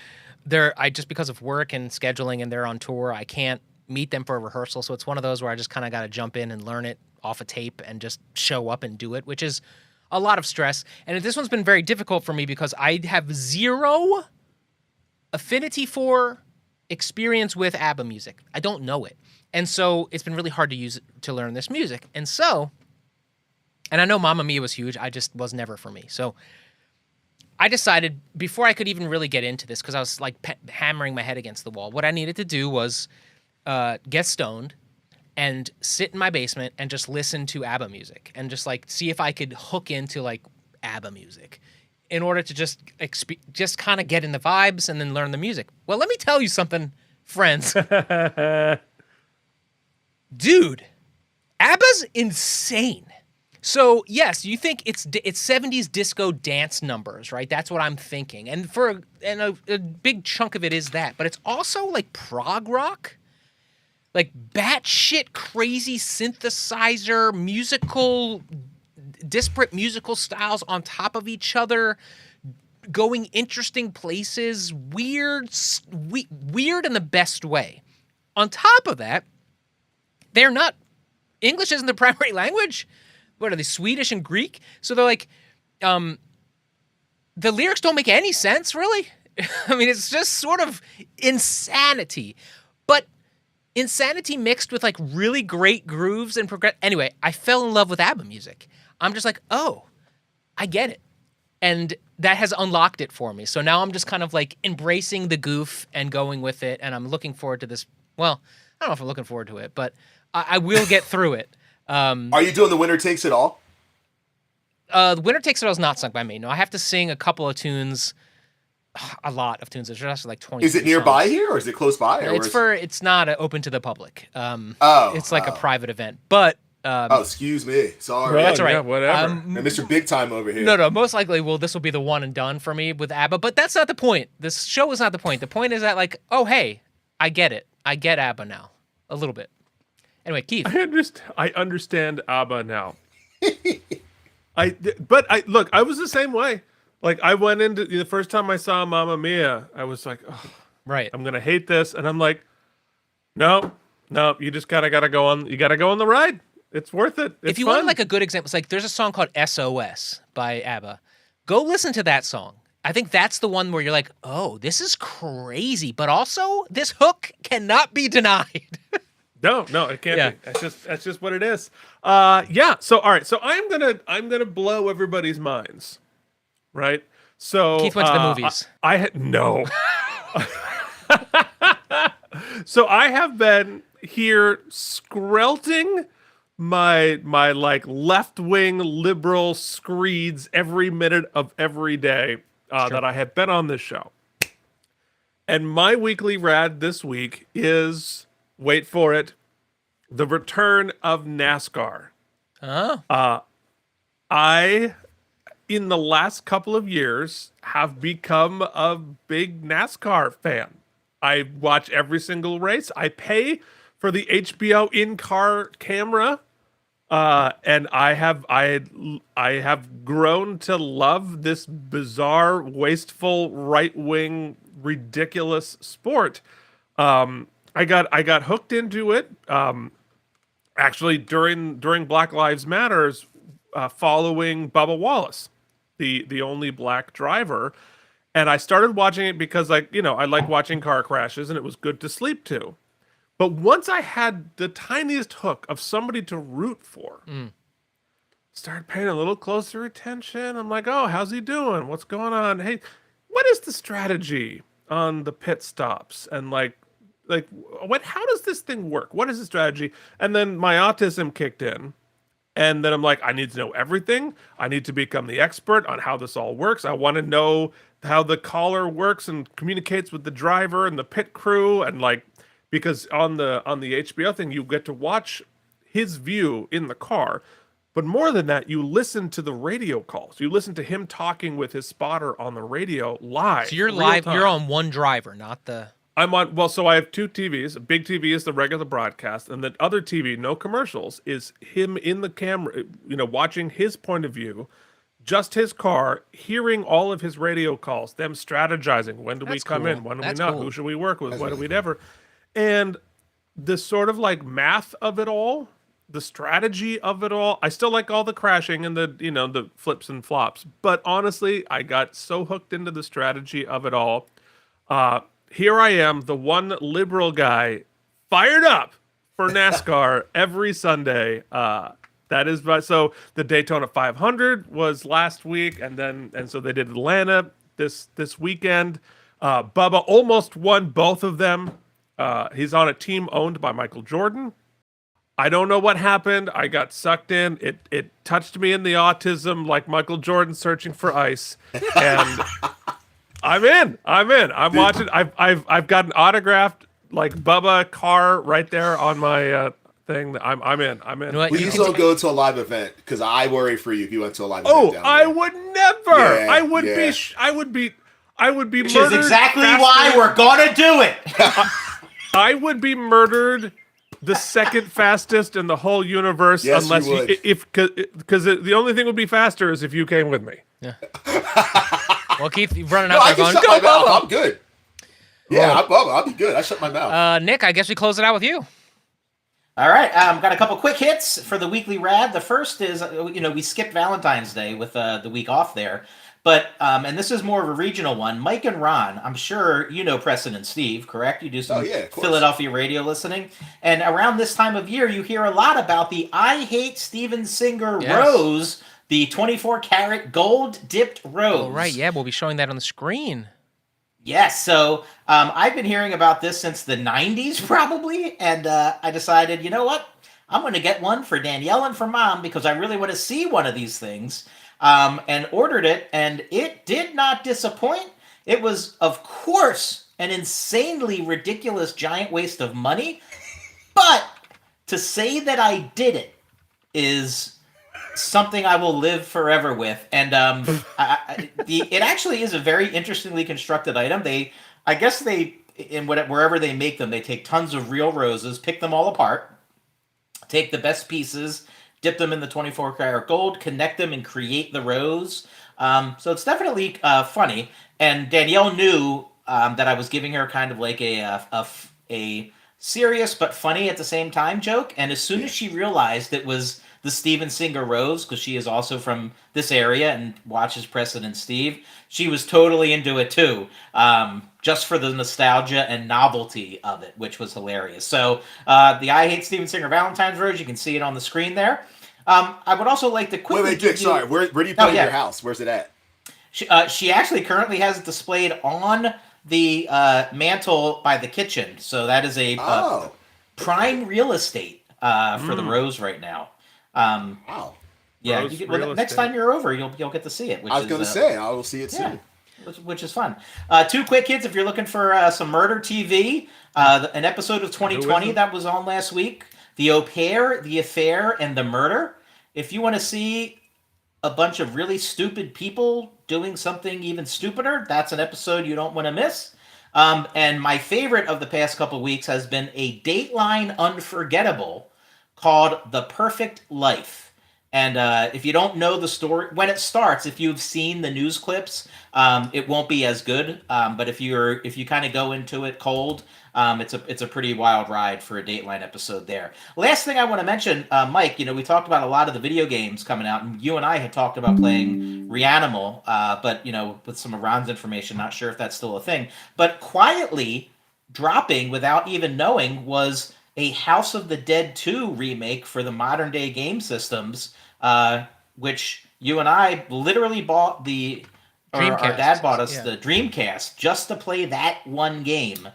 just because of work and scheduling, and they're on tour, I can't meet them for a rehearsal. So it's one of those where I just kind of got to jump in and learn it off a tape and just show up and do it, which is a lot of stress. And this one's been very difficult for me because I have zero affinity for experience with ABBA music. I don't know it. And so it's been really hard to learn this music. And I know Mamma Mia was huge. I just was never for me. So I decided before I could even really get into this, because I was like hammering my head against the wall, what I needed to do was get stoned and sit in my basement and just listen to ABBA music and just like see if I could hook into like ABBA music in order to just kind of get in the vibes and then learn the music. Well, let me tell you something, friends. Dude, ABBA's insane. So, yes, you think it's 70s disco dance numbers, right? That's what I'm thinking. And a big chunk of it is that. But it's also like prog rock, like batshit crazy synthesizer, disparate musical styles on top of each other, going interesting places, weird in the best way. On top of that, English isn't their primary language. What are they, Swedish and Greek? So they're like, the lyrics don't make any sense, really. I mean, it's just sort of insanity. But insanity mixed with like really great grooves and progress. Anyway, I fell in love with ABBA music. I'm just like, oh, I get it. And that has unlocked it for me. So now I'm just kind of like embracing the goof and going with it. And I'm looking forward to this. Well, I don't know if I'm looking forward to it, but I will get through it. Are you doing the Winner Takes It All? The Winner Takes It All is not sung by me. No, I have to sing a couple of tunes, a lot of tunes. There's actually like 20. Is it nearby here or is it close by? It's not open to the public. It's like a private event. But excuse me. Sorry. That's all right. Yeah, whatever. And Mr. Big Time over here. No. Most likely, this will be the one and done for me with ABBA. But that's not the point. This show is not the point. The point is that like, oh hey, I get it. I get ABBA now, a little bit. Anyway, Keith. I understand ABBA now. I was the same way. Like I went into the first time I saw Mamma Mia, I was like, oh, right, I'm gonna hate this, and I'm like, no, you just gotta go on. You gotta go on the ride. It's worth it. It's if you fun. want like a good example, it's like there's a song called SOS by ABBA. Go listen to that song. I think that's the one where you're like, oh, this is crazy, but also this hook cannot be denied. No, it can't be. That's just what it is. Yeah. So all right. So I'm gonna blow everybody's minds, right? So Keith went to the movies. I had no. So I have been here skrelting my like left wing liberal screeds every minute of every day that I have been on this show, and my weekly rad this week is. Wait for it. The return of NASCAR. Oh. I, in the last couple of years, have become a big NASCAR fan. I watch every single race. I pay for the HBO in-car camera, and I have grown to love this bizarre, wasteful, right-wing, ridiculous sport. I got hooked into it. Actually, during Black Lives Matters, following Bubba Wallace, the only black driver, and I started watching it because I like watching car crashes, and it was good to sleep to. But once I had the tiniest hook of somebody to root for, started paying a little closer attention. I'm like, oh, how's he doing? What's going on? Hey, what is the strategy on the pit stops? And like how does this thing work? What is the strategy? And then my autism kicked in, And then I'm like, I need to know everything. I need to become the expert on how this all works. I want to know how the caller works and communicates with the driver and the pit crew, and like, because on the HBO thing, you get to watch his view in the car. But more than that, you listen to the radio calls. You listen to him talking with his spotter on the radio live. So you're real live. time. You're on one driver, not the. I'm on. Well, so I have two TVs. A big TV is the regular broadcast, and the other TV, no commercials, is him in the camera. Watching his point of view, just his car, hearing all of his radio calls, them strategizing. When do we That's come cool. in? When do That's we not? cool. Who should we work with? That's When do really we never? And the sort of like math of it all, the strategy of it all. I still like all the crashing and the flips and flops. But honestly, I got so hooked into the strategy of it all. Here I am, the one liberal guy, fired up for NASCAR every Sunday. So the Daytona 500 was last week, and so they did Atlanta this weekend. Bubba almost won both of them. He's on a team owned by Michael Jordan. I don't know what happened. I got sucked in. It touched me in the autism, like Michael Jordan searching for ice, and I'm in. I'm watching. I've got an autographed like Bubba car right there on my thing. I'm in. You know what? Please don't go to a live event, because I worry for you if you went to a live Oh, event. I would never. Yeah, I would yeah. be. I would be. I would be Which murdered. is exactly faster- why we're gonna do it. I would be murdered the second fastest in the whole universe, Yes, unless you would. because the only thing would be faster is if you came with me. Well, Keith, you're running No, out I there can going, shut go, my mouth. Bubba. I'm good. Yeah, I'll be good. I shut my mouth. Nick, I guess we close it out with you. All right, got a couple quick hits for the Weekly Rad. The first is, we skipped Valentine's Day with the week off there. But, and this is more of a regional one, Mike and Ron, I'm sure you know Preston and Steve, correct? You do some of course. Philadelphia radio listening. And around this time of year, you hear a lot about the I Hate Steven Singer Yes. Rose, the 24-karat gold-dipped rose. Oh, right. Yeah, we'll be showing that on the screen. Yes, so I've been hearing about this since the 90s, probably, and I decided, you know what? I'm going to get one for Danielle and for Mom, because I really want to see one of these things, and ordered it, and it did not disappoint. It was, of course, an insanely ridiculous giant waste of money, but to say that I did it is something I will live forever with. And it actually is a very interestingly constructed item. I guess wherever they make them, they take tons of real roses, pick them all apart, take the best pieces, dip them in the 24-karat gold, connect them, and create the rose. So it's definitely funny. And Danielle knew that I was giving her kind of like a serious but funny at the same time joke. And as soon as she realized it was the Steven Singer Rose, because she is also from this area and watches Preston and Steve, she was totally into it too, just for the nostalgia and novelty of it, which was hilarious. So the I Hate Steven Singer Valentine's Rose, you can see it on the screen there. I would also like to quickly... Wait, Dick, sorry. Where do you put it in your house? Where's it at? She actually currently has it displayed on the mantle by the kitchen. So that is a prime real estate for the rose right now. Wow. Yeah, Rose next time you're over, you'll get to see it. I was going to say, I will see it soon. Which is fun. Two quick hits if you're looking for some murder TV. An episode of 2020 that was on last week. The Au Pair, The Affair, and The Murder. If you want to see a bunch of really stupid people doing something even stupider, that's an episode you don't want to miss. And my favorite of the past couple weeks has been a Dateline Unforgettable called The Perfect Life. And if you don't know the story, when it starts, if you've seen the news clips, it won't be as good. But if you kind of go into it cold, it's a pretty wild ride for a Dateline episode there. Last thing I want to mention, Mike, we talked about a lot of the video games coming out, and you and I had talked about playing ReAnimal, but with some of Ron's information, not sure if that's still a thing. But quietly dropping without even knowing was a House of the Dead 2 remake for the modern day game systems, which you and I literally bought our dad bought us the Dreamcast just to play that one game.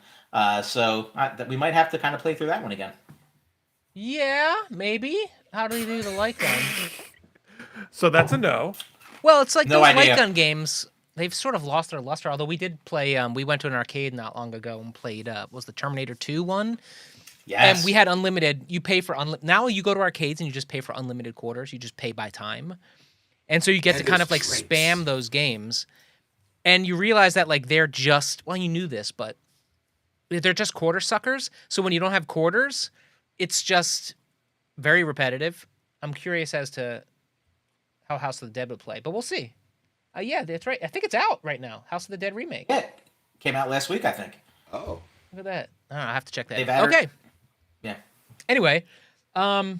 So we might have to kind of play through that one again. Yeah, maybe. How do you do the light gun? So that's a no. Well, it's like No those idea. light gun games. They've sort of lost their luster. Although we did play. We went to an arcade not long ago and played. Was the Terminator 2 one? Yes. And we had unlimited. You pay for now. You go to arcades and you just pay for unlimited quarters. You just pay by time, and so you get And to kind those of like drinks. spam those games, and you realize that like they're just. Well, you knew this, but they're just quarter suckers. So when you don't have quarters, it's just very repetitive. I'm curious as to how House of the Dead would play, but we'll see. Yeah, that's right. I think it's out right now. House of the Dead remake. Yeah, came out last week, I think. Oh. Look at that. I have to check that They've out. added- Okay. Yeah. Anyway, Oh,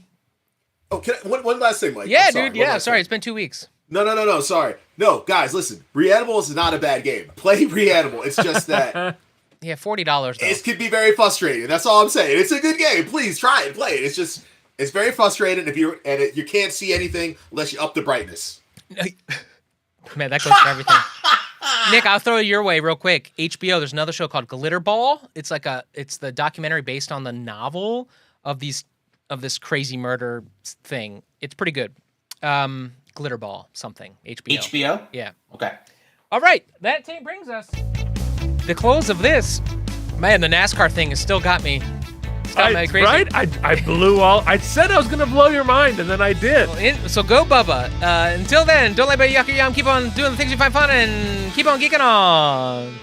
one last thing, Mike. yeah, I'm sorry, dude. one Yeah, last sorry. thing. It's been 2 weeks. No, sorry. No, guys, listen. ReAnimal is not a bad game. Play ReAnimal. It's just that Yeah, $40 though. it can be very frustrating. That's all I'm saying. It's a good game. Please try it. Play it. It's very frustrating if you can't see anything unless you up the brightness. Man, that goes for everything. Nick, I'll throw it your way real quick. HBO, there's another show called Glitter Ball. It's the documentary based on the novel of this crazy murder thing. It's pretty good. Glitter Ball something. HBO. HBO? Yeah. Okay. All right, that brings us the close of this. Man, the NASCAR thing has still got me. It's got me crazy. Right? I blew all. I said I was going to blow your mind, and then I did. So go, Bubba. Until then, don't let anybody yuck your yum. Keep on doing the things you find fun and keep on geeking on.